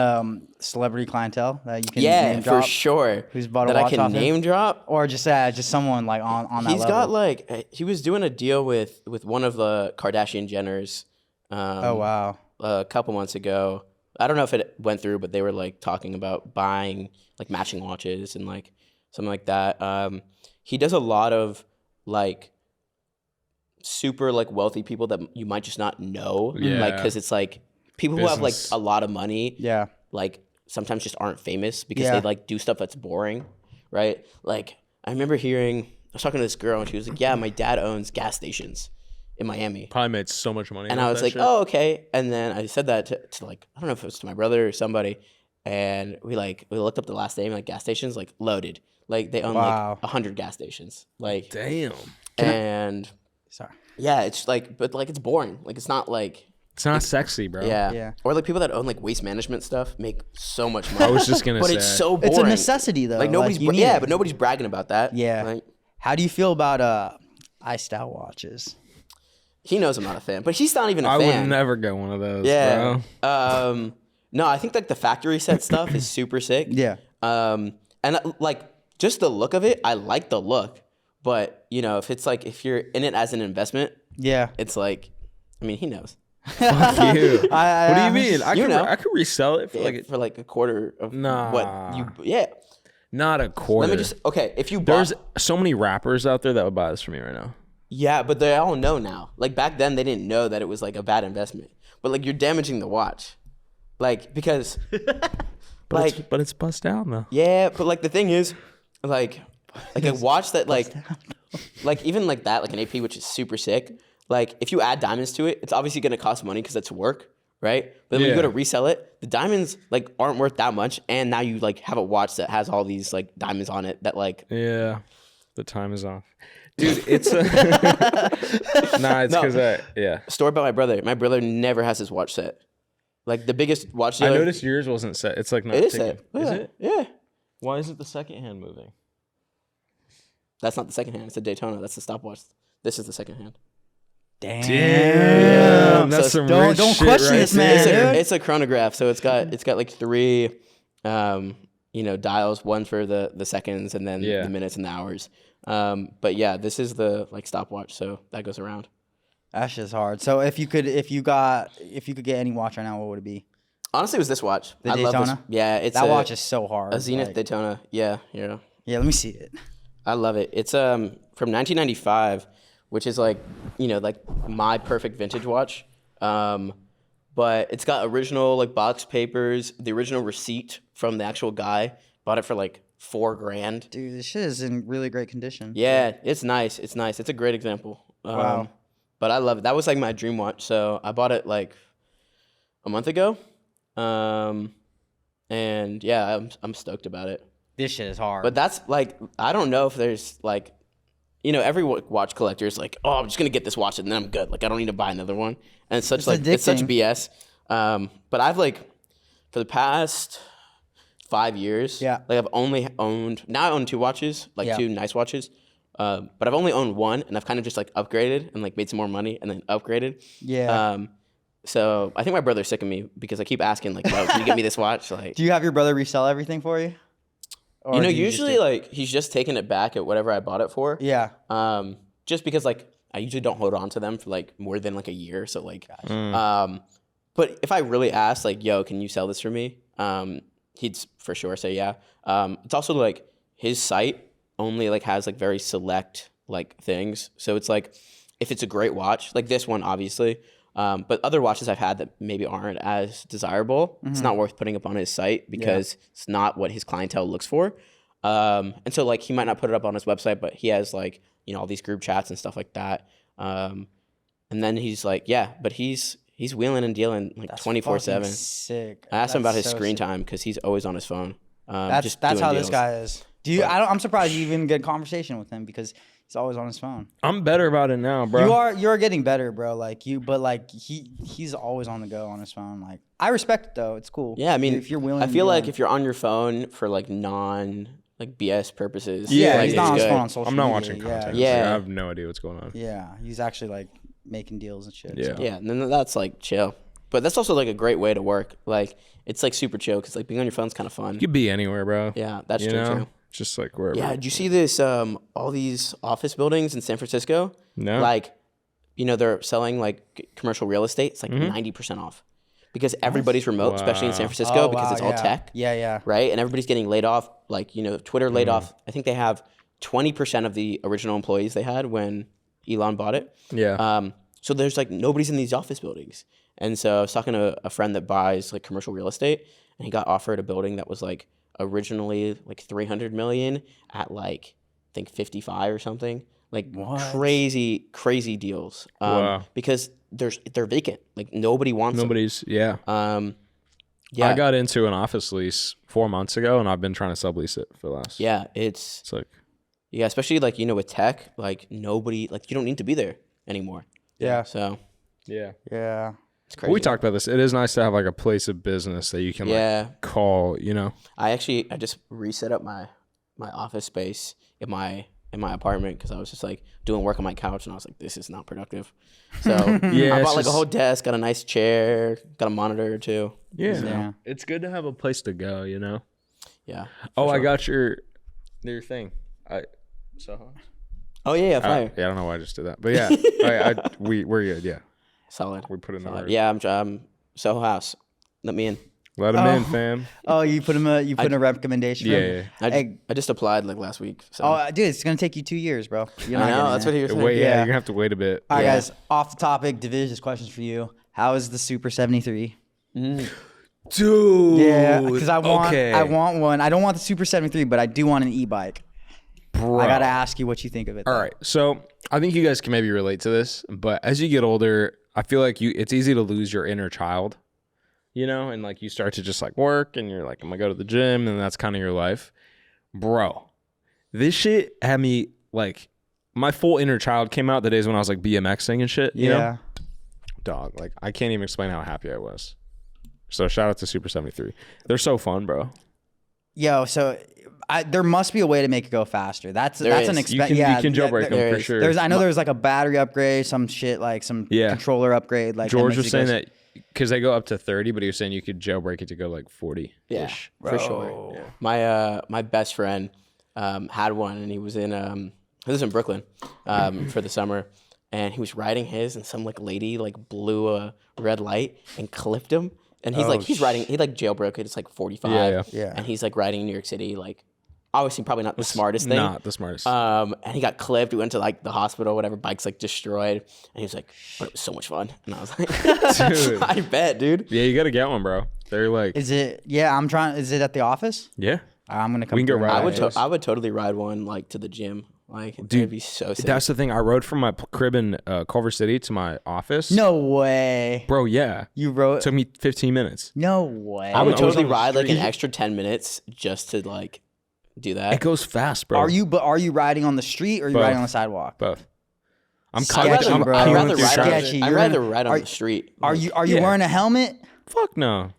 Speaker 1: celebrity clientele that you can
Speaker 2: Yeah,
Speaker 1: name
Speaker 2: for
Speaker 1: drop?
Speaker 2: sure.
Speaker 1: Who's bought a
Speaker 2: that I
Speaker 1: watch
Speaker 2: can
Speaker 1: off him?
Speaker 2: name drop?
Speaker 1: Or just someone like on that
Speaker 2: He's
Speaker 1: level?
Speaker 2: got like he was doing a deal with one of the Kardashian Jenners.
Speaker 1: Oh wow.
Speaker 2: A couple months ago. I don't know if it went through, but they were like talking about buying like matching watches and like something like that. He does a lot of like super like wealthy people that you might just not know,
Speaker 3: Yeah.
Speaker 2: like because it's like people who have like
Speaker 3: Business.
Speaker 2: a lot of money,
Speaker 1: Yeah.
Speaker 2: like sometimes just aren't famous because
Speaker 1: Yeah.
Speaker 2: they like do stuff that's boring, right? Like I remember hearing was talking to this girl, and she was like, yeah, my dad owns gas stations in Miami.
Speaker 3: Probably made so much money.
Speaker 2: And
Speaker 3: off
Speaker 2: I was
Speaker 3: that
Speaker 2: like,
Speaker 3: shit.
Speaker 2: oh, okay. And then I said that to like, I don't know if it was to my brother or somebody. And we looked up the last name, like gas stations, like loaded. Like they own
Speaker 1: Wow.
Speaker 2: like 100 gas stations. Like,
Speaker 3: Damn.
Speaker 2: and
Speaker 1: Sorry.
Speaker 2: yeah, it's like, but like it's boring. Like it's not like,
Speaker 3: It's not sexy, bro.
Speaker 2: yeah.
Speaker 1: Yeah.
Speaker 2: Or like people that own like waste management stuff make so much
Speaker 3: I
Speaker 2: money.
Speaker 3: was just gonna
Speaker 2: But
Speaker 3: say.
Speaker 2: it's so boring.
Speaker 1: It's a necessity though.
Speaker 2: Like nobody's,
Speaker 1: you need it.
Speaker 2: but nobody's bragging about that.
Speaker 1: Yeah.
Speaker 2: Like,
Speaker 1: How do you feel about iStyle watches?
Speaker 2: he knows I'm not a fan, but he's not even a
Speaker 3: I
Speaker 2: fan.
Speaker 3: would never get one of those,
Speaker 2: Yeah.
Speaker 3: bro.
Speaker 2: No, I think like the factory set stuff is super sick.
Speaker 1: Yeah.
Speaker 2: And like just the look of it, I like the look. But you know, if you're in it as an investment,
Speaker 1: Yeah.
Speaker 2: it's like, I mean, he knows.
Speaker 3: Fuck you. What do you mean?
Speaker 2: You know.
Speaker 3: I could resell it for
Speaker 2: For like a quarter of
Speaker 3: Nah.
Speaker 2: what you. Yeah.
Speaker 3: not a quarter.
Speaker 2: Let me just if you bought.
Speaker 3: There's so many rappers out there that would buy this for me right now.
Speaker 2: Yeah, but they all know now. Like back then, they didn't know that it was like a bad investment. But like you're damaging the watch, like because,
Speaker 3: But it's bust down though.
Speaker 2: yeah. But like the thing is, like a watch that like even like that, like an AP, which is super sick. Like if you add diamonds to it, it's obviously gonna cost money because it's work, right? But then when you go to resell it, the diamonds like aren't worth that much, and now you like have a watch that has all these like diamonds on it that like.
Speaker 3: Yeah, the time is off, dude. It's nah. It's because yeah.
Speaker 2: Story about my brother. My brother never has his watch set. Like the biggest watch
Speaker 3: I
Speaker 2: dealer.
Speaker 3: noticed yours wasn't set. It's like not.
Speaker 2: It is
Speaker 3: ticking.
Speaker 2: set.
Speaker 3: Is
Speaker 2: Yeah.
Speaker 3: it?
Speaker 2: Yeah.
Speaker 3: Why is it the second hand moving?
Speaker 2: That's not the second hand. It's a Daytona. That's the stopwatch. This is the second hand.
Speaker 3: Damn, that's
Speaker 2: So
Speaker 3: some
Speaker 1: don't
Speaker 3: rich shit
Speaker 1: question
Speaker 3: right
Speaker 1: this
Speaker 3: there.
Speaker 1: man, dude.
Speaker 2: It's a chronograph. So it's got like three, dials. One for the seconds, and then
Speaker 3: Yeah.
Speaker 2: the minutes and the hours. But yeah, this is the like stopwatch. So that goes around.
Speaker 1: That's just hard. So if you could get any watch right now, what would it be?
Speaker 2: Honestly, it was this watch.
Speaker 1: The
Speaker 2: I love this.
Speaker 1: Daytona?
Speaker 2: Yeah, it's
Speaker 1: That watch is so hard.
Speaker 2: a Zenith
Speaker 1: like-
Speaker 2: Daytona. Yeah.
Speaker 1: Yeah, let me see it.
Speaker 2: I love it. It's from 1995, which is like like my perfect vintage watch. But it's got original like box papers, the original receipt from the actual guy. Bought it for like $4,000.
Speaker 1: Dude, this shit is in really great condition.
Speaker 2: Yeah, it's nice. It's nice. It's a great example.
Speaker 1: Wow.
Speaker 2: But I love it. That was like my dream watch. So I bought it like a month ago. And yeah, I'm stoked about it.
Speaker 1: This shit is hard.
Speaker 2: But that's like, I don't know if there's like, every watch collector is like, oh, I'm just gonna get this watch and then I'm good. Like I don't need to buy another one. And it's such it's such
Speaker 1: addicting.
Speaker 2: BS. But I've like, for the past 5 years,
Speaker 1: Yeah.
Speaker 2: like I've only owned, now I own 2 watches, like
Speaker 1: Yeah.
Speaker 2: 2 nice watches. But I've only owned one, and I've kind of just like upgraded and like made some more money and then upgraded.
Speaker 1: yeah.
Speaker 2: So I think my brother's sick of me because I keep asking like, yo, can you get me this watch? Like,
Speaker 1: Do you have your brother resell everything for you? Or do you just
Speaker 2: usually
Speaker 1: do-
Speaker 2: like he's just taking it back at whatever I bought it for.
Speaker 1: Yeah.
Speaker 2: Just because like I usually don't hold on to them for like more than like a year. So like, but if I really ask like, yo, can you sell this for me? He'd for sure say yeah. It's also like his site only like has like very select like things. So it's like if it's a great watch, like this one obviously, but other watches I've had that maybe aren't as desirable, it's not worth putting up on his site because it's not what his clientele looks for. And so like he might not put it up on his website, but he has like, all these group chats and stuff like that. And then he's like, yeah, but he's wheeling and dealing like 24/7.
Speaker 1: Sick.
Speaker 2: I asked him about his
Speaker 1: so
Speaker 2: screen
Speaker 1: sick.
Speaker 2: time because he's always on his phone.
Speaker 1: That's
Speaker 2: doing
Speaker 1: how this
Speaker 2: deals.
Speaker 1: guy is. I'm surprised you even get a conversation with him because he's always on his phone.
Speaker 3: I'm better about it now, bro.
Speaker 1: You're getting better, bro. But he's always on the go on his phone. Like I respect it though. It's cool.
Speaker 2: Yeah, I mean,
Speaker 1: if you're willing,
Speaker 2: I feel like if you're on your phone for like BS purposes,
Speaker 3: Yeah,
Speaker 2: like,
Speaker 1: he's not on
Speaker 2: it's
Speaker 1: his
Speaker 2: good.
Speaker 1: phone on social
Speaker 3: I'm not
Speaker 1: media.
Speaker 3: watching content.
Speaker 2: Yeah.
Speaker 3: Like, I have no idea what's going on.
Speaker 1: Yeah, he's actually like making deals and shit.
Speaker 3: Yeah.
Speaker 1: so.
Speaker 2: Yeah, and then that's like chill. But that's also like a great way to work. Like it's like super chill because like being on your phone's kind of fun.
Speaker 3: You could be anywhere, bro.
Speaker 2: Yeah, that's
Speaker 3: You
Speaker 2: true
Speaker 3: know?
Speaker 2: too.
Speaker 3: Just like wherever.
Speaker 2: Yeah, did you see this? All these office buildings in San Francisco.
Speaker 3: No.
Speaker 2: Like, they're selling like commercial real estate. It's like
Speaker 3: Mm-hmm.
Speaker 2: 90% off because everybody's remote, especially in San Francisco because
Speaker 1: wow,
Speaker 2: it's all
Speaker 1: yeah.
Speaker 2: tech.
Speaker 1: Yeah.
Speaker 2: Right, and everybody's getting laid off. Like Twitter laid
Speaker 3: Mm-hmm.
Speaker 2: off. I think they have 20% of the original employees they had when Elon bought it.
Speaker 3: Yeah.
Speaker 2: So there's like nobody's in these office buildings. And so I was talking to a friend that buys like commercial real estate, and he got offered a building that was like originally like $300 million at like think 55 or something. Like
Speaker 1: What?
Speaker 2: crazy deals.
Speaker 3: Wow.
Speaker 2: Because they're vacant. Like nobody wants them.
Speaker 3: Nobody's. Yeah.
Speaker 2: Yeah.
Speaker 3: I got into an office lease 4 months ago, and I've been trying to sublease it for the last.
Speaker 2: Yeah, it's
Speaker 3: It's like.
Speaker 2: yeah, especially like with tech, like nobody, like you don't need to be there anymore.
Speaker 1: Yeah.
Speaker 2: So
Speaker 3: Yeah.
Speaker 1: Yeah.
Speaker 2: it's crazy.
Speaker 3: We talked about this. It is nice to have like a place of business that you can like call. You know.
Speaker 2: I just reset up my office space in my apartment because I was just like doing work on my couch and I was like, this is not productive. So
Speaker 3: Yeah,
Speaker 2: I
Speaker 3: it's
Speaker 2: bought like a
Speaker 3: just-
Speaker 2: whole desk, got a nice chair, got a monitor too.
Speaker 3: Yeah.
Speaker 1: Yeah.
Speaker 3: It's good to have a place to go. You know.
Speaker 2: Yeah.
Speaker 3: Oh,
Speaker 2: for
Speaker 3: I
Speaker 2: sure.
Speaker 3: got your thing. Soho.
Speaker 2: Oh yeah, fire.
Speaker 3: Yeah, I don't know why I just did that, but yeah, we're good. Yeah,
Speaker 2: Solid.
Speaker 3: we put in the
Speaker 2: Solid.
Speaker 3: word.
Speaker 2: Yeah, I'm Soho House. Let me in.
Speaker 3: Let him in, fam.
Speaker 1: Oh, you put in a recommendation. for him?
Speaker 3: Yeah.
Speaker 1: Hey,
Speaker 2: I just applied like last week. So.
Speaker 1: oh, dude, it's gonna take you 2 years, bro. You're
Speaker 2: I
Speaker 1: not
Speaker 2: know.
Speaker 1: getting
Speaker 2: That's
Speaker 1: it.
Speaker 2: what he was saying.
Speaker 3: Wait, yeah,
Speaker 1: Yeah.
Speaker 3: you're gonna have to wait a bit.
Speaker 1: All right,
Speaker 2: Yeah.
Speaker 1: guys. Off the topic, Divij, this question's for you. How is the Super 73?
Speaker 3: Dude.
Speaker 1: Yeah, because I want one. I don't want the Super 73, but I do want an e-bike.
Speaker 3: Bro.
Speaker 1: I gotta ask you what you think of it.
Speaker 3: All
Speaker 1: though.
Speaker 3: right, so I think you guys can maybe relate to this, but as you get older, I feel like it's easy to lose your inner child, you know, and like you start to just like work, and you're like, I'm gonna go to the gym, and that's kind of your life, bro. This shit had me like, my full inner child came out the days when I was like BMXing and shit. You know? Dog, like I can't even explain how happy I was. So shout out to Super 73. They're so fun, bro.
Speaker 1: Yo, so there must be a way to make it go faster. That's an
Speaker 2: is.
Speaker 1: expense.
Speaker 3: You
Speaker 1: Yeah,
Speaker 3: can jailbreak
Speaker 2: there
Speaker 3: them for
Speaker 2: is.
Speaker 3: sure.
Speaker 1: I know there's like a battery upgrade, some shit like some controller upgrade. Like
Speaker 3: George
Speaker 1: makes
Speaker 3: was
Speaker 1: it
Speaker 3: saying
Speaker 1: go-
Speaker 3: that because they go up to 30, but he was saying you could jailbreak it to go like 40.
Speaker 2: Yeah, for sure. Yeah. My best friend had one, and he was in Brooklyn for the summer, and he was riding his, and some like lady like blew a red light and clipped him, and he's riding, he like jailbroke it. It's like 45,
Speaker 1: Yeah.
Speaker 2: and he's like riding in New York City, like obviously probably not the smartest thing.
Speaker 3: Not the smartest.
Speaker 2: And he got clipped. We went to like the hospital, whatever. Bike's like destroyed, and he was like, "But it was so much fun." And I was like,
Speaker 3: Dude.
Speaker 2: "I bet, dude."
Speaker 3: Yeah, you got to get one, bro. They're like,
Speaker 1: Is it? Yeah, I'm trying. Is it at the office?
Speaker 3: yeah.
Speaker 1: I'm gonna come.
Speaker 3: We can go
Speaker 1: through.
Speaker 3: ride.
Speaker 2: I would totally ride one like to the gym. Like, it'd be so sick.
Speaker 3: That's the thing. I rode from my crib in Culver City to my office.
Speaker 1: No way.
Speaker 3: Bro, yeah.
Speaker 1: You wrote.
Speaker 3: It took me 15 minutes.
Speaker 1: No way.
Speaker 2: I would
Speaker 3: I was
Speaker 2: totally
Speaker 3: on the
Speaker 2: ride like an
Speaker 3: street.
Speaker 2: extra 10 minutes just to like do that.
Speaker 3: It goes fast, bro.
Speaker 1: Are you riding on the street or are you
Speaker 3: Both.
Speaker 1: riding on the sidewalk?
Speaker 3: Both. I'm
Speaker 1: Sketchy,
Speaker 3: kind
Speaker 1: bro.
Speaker 2: I'd
Speaker 3: of
Speaker 2: rather ride
Speaker 1: Sketchy.
Speaker 2: I'd
Speaker 1: You're
Speaker 2: rather
Speaker 1: gonna-
Speaker 2: ride on the street.
Speaker 1: Are you
Speaker 3: Yeah.
Speaker 1: wearing a helmet?
Speaker 3: Fuck no.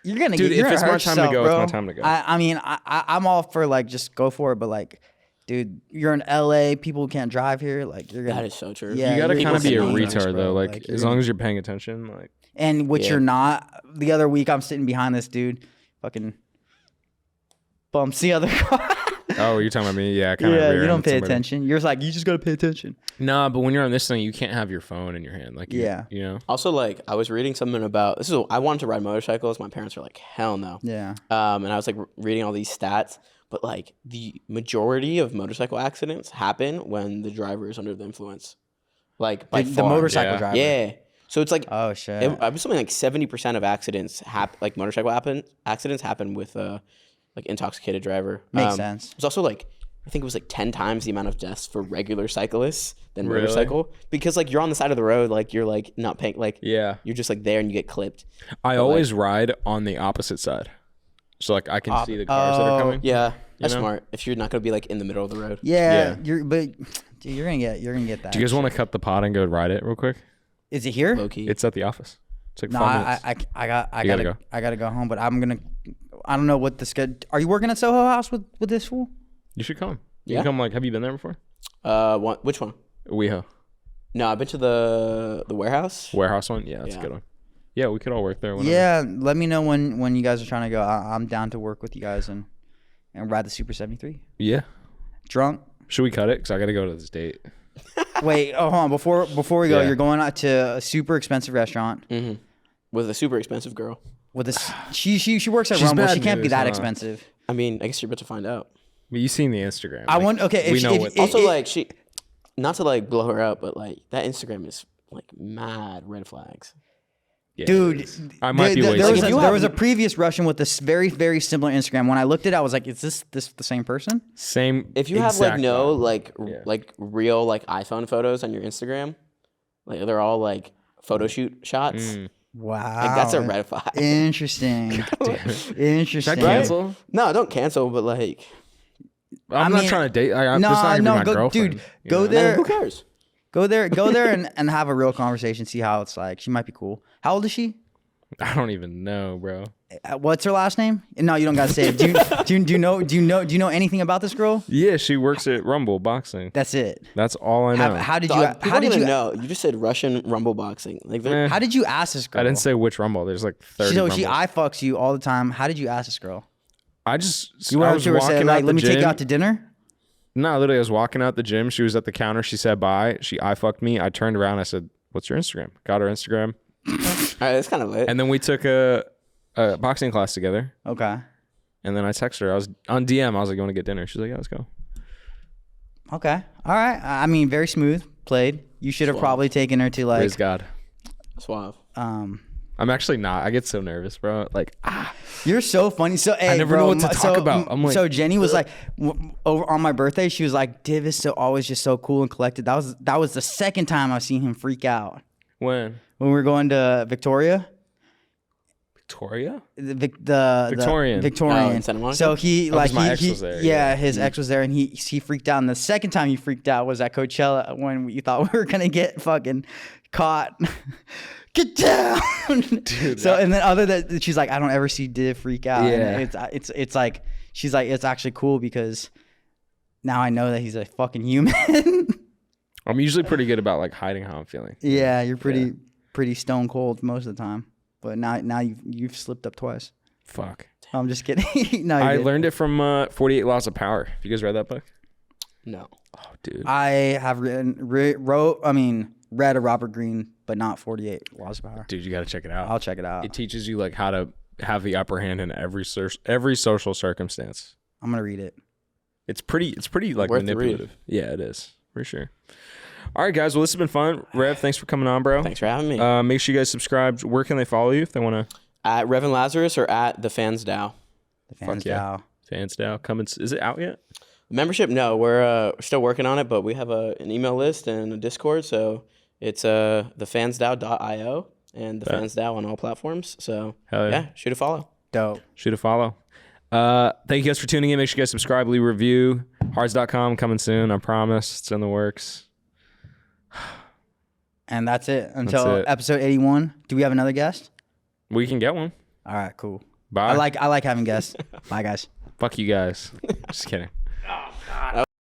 Speaker 1: You're gonna
Speaker 3: Dude,
Speaker 1: get. You're
Speaker 3: if
Speaker 1: gonna
Speaker 3: it's my
Speaker 1: hurt
Speaker 3: time to
Speaker 1: yourself,
Speaker 3: go, it's
Speaker 1: bro.
Speaker 3: my time to go.
Speaker 1: I mean, I'm all for like just go for it, but like, dude, you're in LA. People can't drive here. Like, you're gonna.
Speaker 2: That is so true.
Speaker 1: Yeah,
Speaker 3: You got to
Speaker 1: you're
Speaker 3: kind of be a
Speaker 1: people can
Speaker 3: retard,
Speaker 1: bro.
Speaker 3: though. Like,
Speaker 1: Like, you're
Speaker 3: as
Speaker 1: gonna-
Speaker 3: long as you're paying attention, like.
Speaker 1: And which
Speaker 2: Yeah.
Speaker 1: you're not. The other week, I'm sitting behind this dude, fucking bumps the other car.
Speaker 3: Oh, you're talking about me? Yeah, kind of.
Speaker 1: Yeah, you don't pay attention. You're just like, you just gotta pay attention.
Speaker 3: Nah, but when you're on this thing, you can't have your phone in your hand. Like,
Speaker 1: Yeah.
Speaker 3: You know?
Speaker 2: Also, like, I was reading something about I wanted to ride motorcycles. My parents were like, hell no.
Speaker 1: Yeah.
Speaker 2: And I was like reading all these stats, but like the majority of motorcycle accidents happen when the driver is under the influence. Like by
Speaker 1: The
Speaker 2: far.
Speaker 1: motorcycle
Speaker 3: Yeah.
Speaker 1: driver.
Speaker 2: Yeah. So it's like
Speaker 1: Oh shit.
Speaker 2: it was something like 70% of accidents like motorcycle accidents happen with like intoxicated driver.
Speaker 1: Makes sense.
Speaker 2: It's also like I think it was like 10 times the amount of deaths for regular cyclists than
Speaker 3: Really?
Speaker 2: motorcycle because like you're on the side of the road, like you're like not paying, like
Speaker 3: Yeah.
Speaker 2: you're just like there and you get clipped.
Speaker 3: I always ride on the opposite side. So, like, I can see the cars that are coming.
Speaker 2: Yeah, that's
Speaker 3: know?
Speaker 2: smart. If you're not gonna be like in the middle of the road.
Speaker 1: Yeah.
Speaker 3: Yeah.
Speaker 1: Dude, you're gonna get that.
Speaker 3: Do you guys want to cut the pot and go ride it real quick?
Speaker 1: Is it here?
Speaker 2: Low key.
Speaker 3: It's at the office. It's like
Speaker 1: No,
Speaker 3: 5 minutes.
Speaker 1: I
Speaker 3: You gotta go.
Speaker 1: gotta go home, but I don't know what the schedule. Are you working at Soho House with this fool?
Speaker 3: You should come. You
Speaker 2: Yeah.
Speaker 3: can come, like, have you been there before?
Speaker 2: Which one?
Speaker 3: WeHo.
Speaker 2: No, I've been to the warehouse.
Speaker 3: Warehouse one? Yeah, that's a
Speaker 2: Yeah.
Speaker 3: good one. Yeah, we could all work there. Whenever.
Speaker 1: Yeah, let me know when you guys are trying to go. I'm down to work with you guys and ride the Super 73.
Speaker 3: Yeah.
Speaker 1: Drunk?
Speaker 3: Should we cut it? Because I got to go to this date.
Speaker 1: Wait, hold on. Before we go,
Speaker 3: Yeah.
Speaker 1: you're going out to a super expensive restaurant
Speaker 2: Mm-hmm. With a super expensive girl.
Speaker 1: with this. She works at
Speaker 3: She's
Speaker 1: Rumble.
Speaker 3: bad
Speaker 1: She can't be
Speaker 3: news,
Speaker 1: that
Speaker 3: huh?
Speaker 1: expensive.
Speaker 2: I mean, I guess you're about to find out.
Speaker 3: But you seen the Instagram.
Speaker 1: I want. Okay,
Speaker 3: we
Speaker 1: if,
Speaker 3: know
Speaker 1: if,
Speaker 3: what.
Speaker 1: if,
Speaker 2: Also,
Speaker 1: if-
Speaker 2: like she, not to like blow her up, but like that Instagram is like mad red flags.
Speaker 3: Yeah,
Speaker 1: Dude,
Speaker 3: it is. I might be
Speaker 1: there
Speaker 3: wasting.
Speaker 1: there was a previous Russian with this very, very similar Instagram. When I looked at it, I was like, is this the same person?
Speaker 3: Same.
Speaker 2: If you have like
Speaker 3: exact
Speaker 2: no
Speaker 3: vibe.
Speaker 2: like real like iPhone photos on your Instagram, like they're all like photo shoot shots.
Speaker 1: Wow.
Speaker 2: Like that's a red flag.
Speaker 1: Interesting. Interesting.
Speaker 3: Should I cancel?
Speaker 2: No, don't cancel, but like
Speaker 3: I'm not trying to date. That's
Speaker 1: No,
Speaker 3: not gonna be
Speaker 1: no,
Speaker 3: my
Speaker 1: go,
Speaker 3: girlfriend.
Speaker 1: dude,
Speaker 3: you
Speaker 1: go
Speaker 3: know?
Speaker 1: there.
Speaker 2: who cares?
Speaker 1: Go there and have a real conversation. See how it's like. She might be cool. How old is she?
Speaker 3: I don't even know, bro.
Speaker 1: What's her last name? No, you don't gotta say it. Do you know anything about this girl?
Speaker 3: Yeah, she works at Rumble Boxing.
Speaker 1: That's it.
Speaker 3: That's all I know.
Speaker 1: How did you?
Speaker 2: Dog,
Speaker 1: How did you
Speaker 2: know? You just said Russian Rumble boxing. Like they're
Speaker 1: How did you ask this girl?
Speaker 3: I didn't say which Rumble. There's like 30
Speaker 1: So
Speaker 3: Rumbles.
Speaker 1: she I fucks you all the time. How did you ask this girl?
Speaker 3: I just
Speaker 1: You
Speaker 3: I
Speaker 1: went up
Speaker 3: was
Speaker 1: to her and
Speaker 3: walking
Speaker 1: said,
Speaker 3: out
Speaker 1: like,
Speaker 3: the
Speaker 1: let me take you
Speaker 3: gym.
Speaker 1: out to dinner?
Speaker 3: No, literally, I was walking out the gym. She was at the counter. She said bye. She I fucked me. I turned around. I said, "What's your Instagram?" Got her Instagram,
Speaker 2: all right, that's kind of lit.
Speaker 3: and then we took a boxing class together.
Speaker 1: Okay.
Speaker 3: And then I texted her. I was on DM. I was like, "You want to get dinner?" She's like, "Yeah, let's go."
Speaker 1: Okay. All right. I mean, very smooth played. You should have probably taken her to like
Speaker 3: Praise God.
Speaker 2: Suave.
Speaker 3: I'm actually not. I get so nervous, bro. Like,
Speaker 1: You're so funny. So hey,
Speaker 3: never know what to talk about. I'm like,
Speaker 1: so Jenny was like, over on my birthday, she was like, Div is so always just so cool and collected. That was the second time I've seen him freak out
Speaker 3: when
Speaker 1: we were going to Victoria.
Speaker 3: Victoria?
Speaker 1: The
Speaker 3: Victorian.
Speaker 1: Victorian.
Speaker 2: Oh, in Santa Monica?
Speaker 1: So he like
Speaker 3: 'cause my
Speaker 1: he,
Speaker 3: ex
Speaker 1: he
Speaker 3: was there,
Speaker 1: yeah,
Speaker 3: yeah.
Speaker 1: his ex was there and he freaked out. And the second time he freaked out was at Coachella when you thought we were gonna get fucking caught. Get down.
Speaker 3: Dude,
Speaker 1: so and then other than she's like, I don't ever see Div freak out.
Speaker 3: Yeah.
Speaker 1: And it's like she's like, it's actually cool because now I know that he's a fucking human.
Speaker 3: I'm usually pretty good about like hiding how I'm feeling.
Speaker 1: Yeah, you're pretty stone cold most of the time. But now you've slipped up twice.
Speaker 3: Fuck.
Speaker 1: I'm just kidding. No,
Speaker 3: I learned it from 48 Laws of Power. Have you guys read that book?
Speaker 2: No.
Speaker 3: Oh, dude.
Speaker 1: I have read a Robert Greene, but not 48 Laws of Power.
Speaker 3: Dude, you got to check it out.
Speaker 1: I'll check it out.
Speaker 3: It teaches you like how to have the upper hand in every social circumstance.
Speaker 1: I'm gonna read it.
Speaker 3: It's pretty like
Speaker 2: Worth the read.
Speaker 3: manipulative. Yeah, it is for sure. All right, guys. Well, this has been fun. Rev, thanks for coming on, bro.
Speaker 2: Thanks for having me.
Speaker 3: Make sure you guys subscribe. Where can they follow you if they want to?
Speaker 2: At Revan Lazarus or at the Fans DAO.
Speaker 1: The fans
Speaker 3: Fuck yeah.
Speaker 1: DAO.
Speaker 3: Fans now. Is it out yet?
Speaker 2: Membership? No, we're still working on it, but we have an email list and a Discord, so it's thefansdao.io and the Fans DAO on all platforms. So
Speaker 3: Hell yeah.
Speaker 2: shoot a follow.
Speaker 1: Dope.
Speaker 3: Shoot a follow. Thank you guys for tuning in. Make sure you guys subscribe, leave a review. Hards.com coming soon. I promise. It's in the works.
Speaker 1: And that's it until
Speaker 3: it.
Speaker 1: episode 81. Do we have another guest?
Speaker 3: We can get one.
Speaker 1: All right, cool.
Speaker 3: Bye.
Speaker 1: I like having guests. Bye, guys.
Speaker 3: Fuck you guys. Just kidding.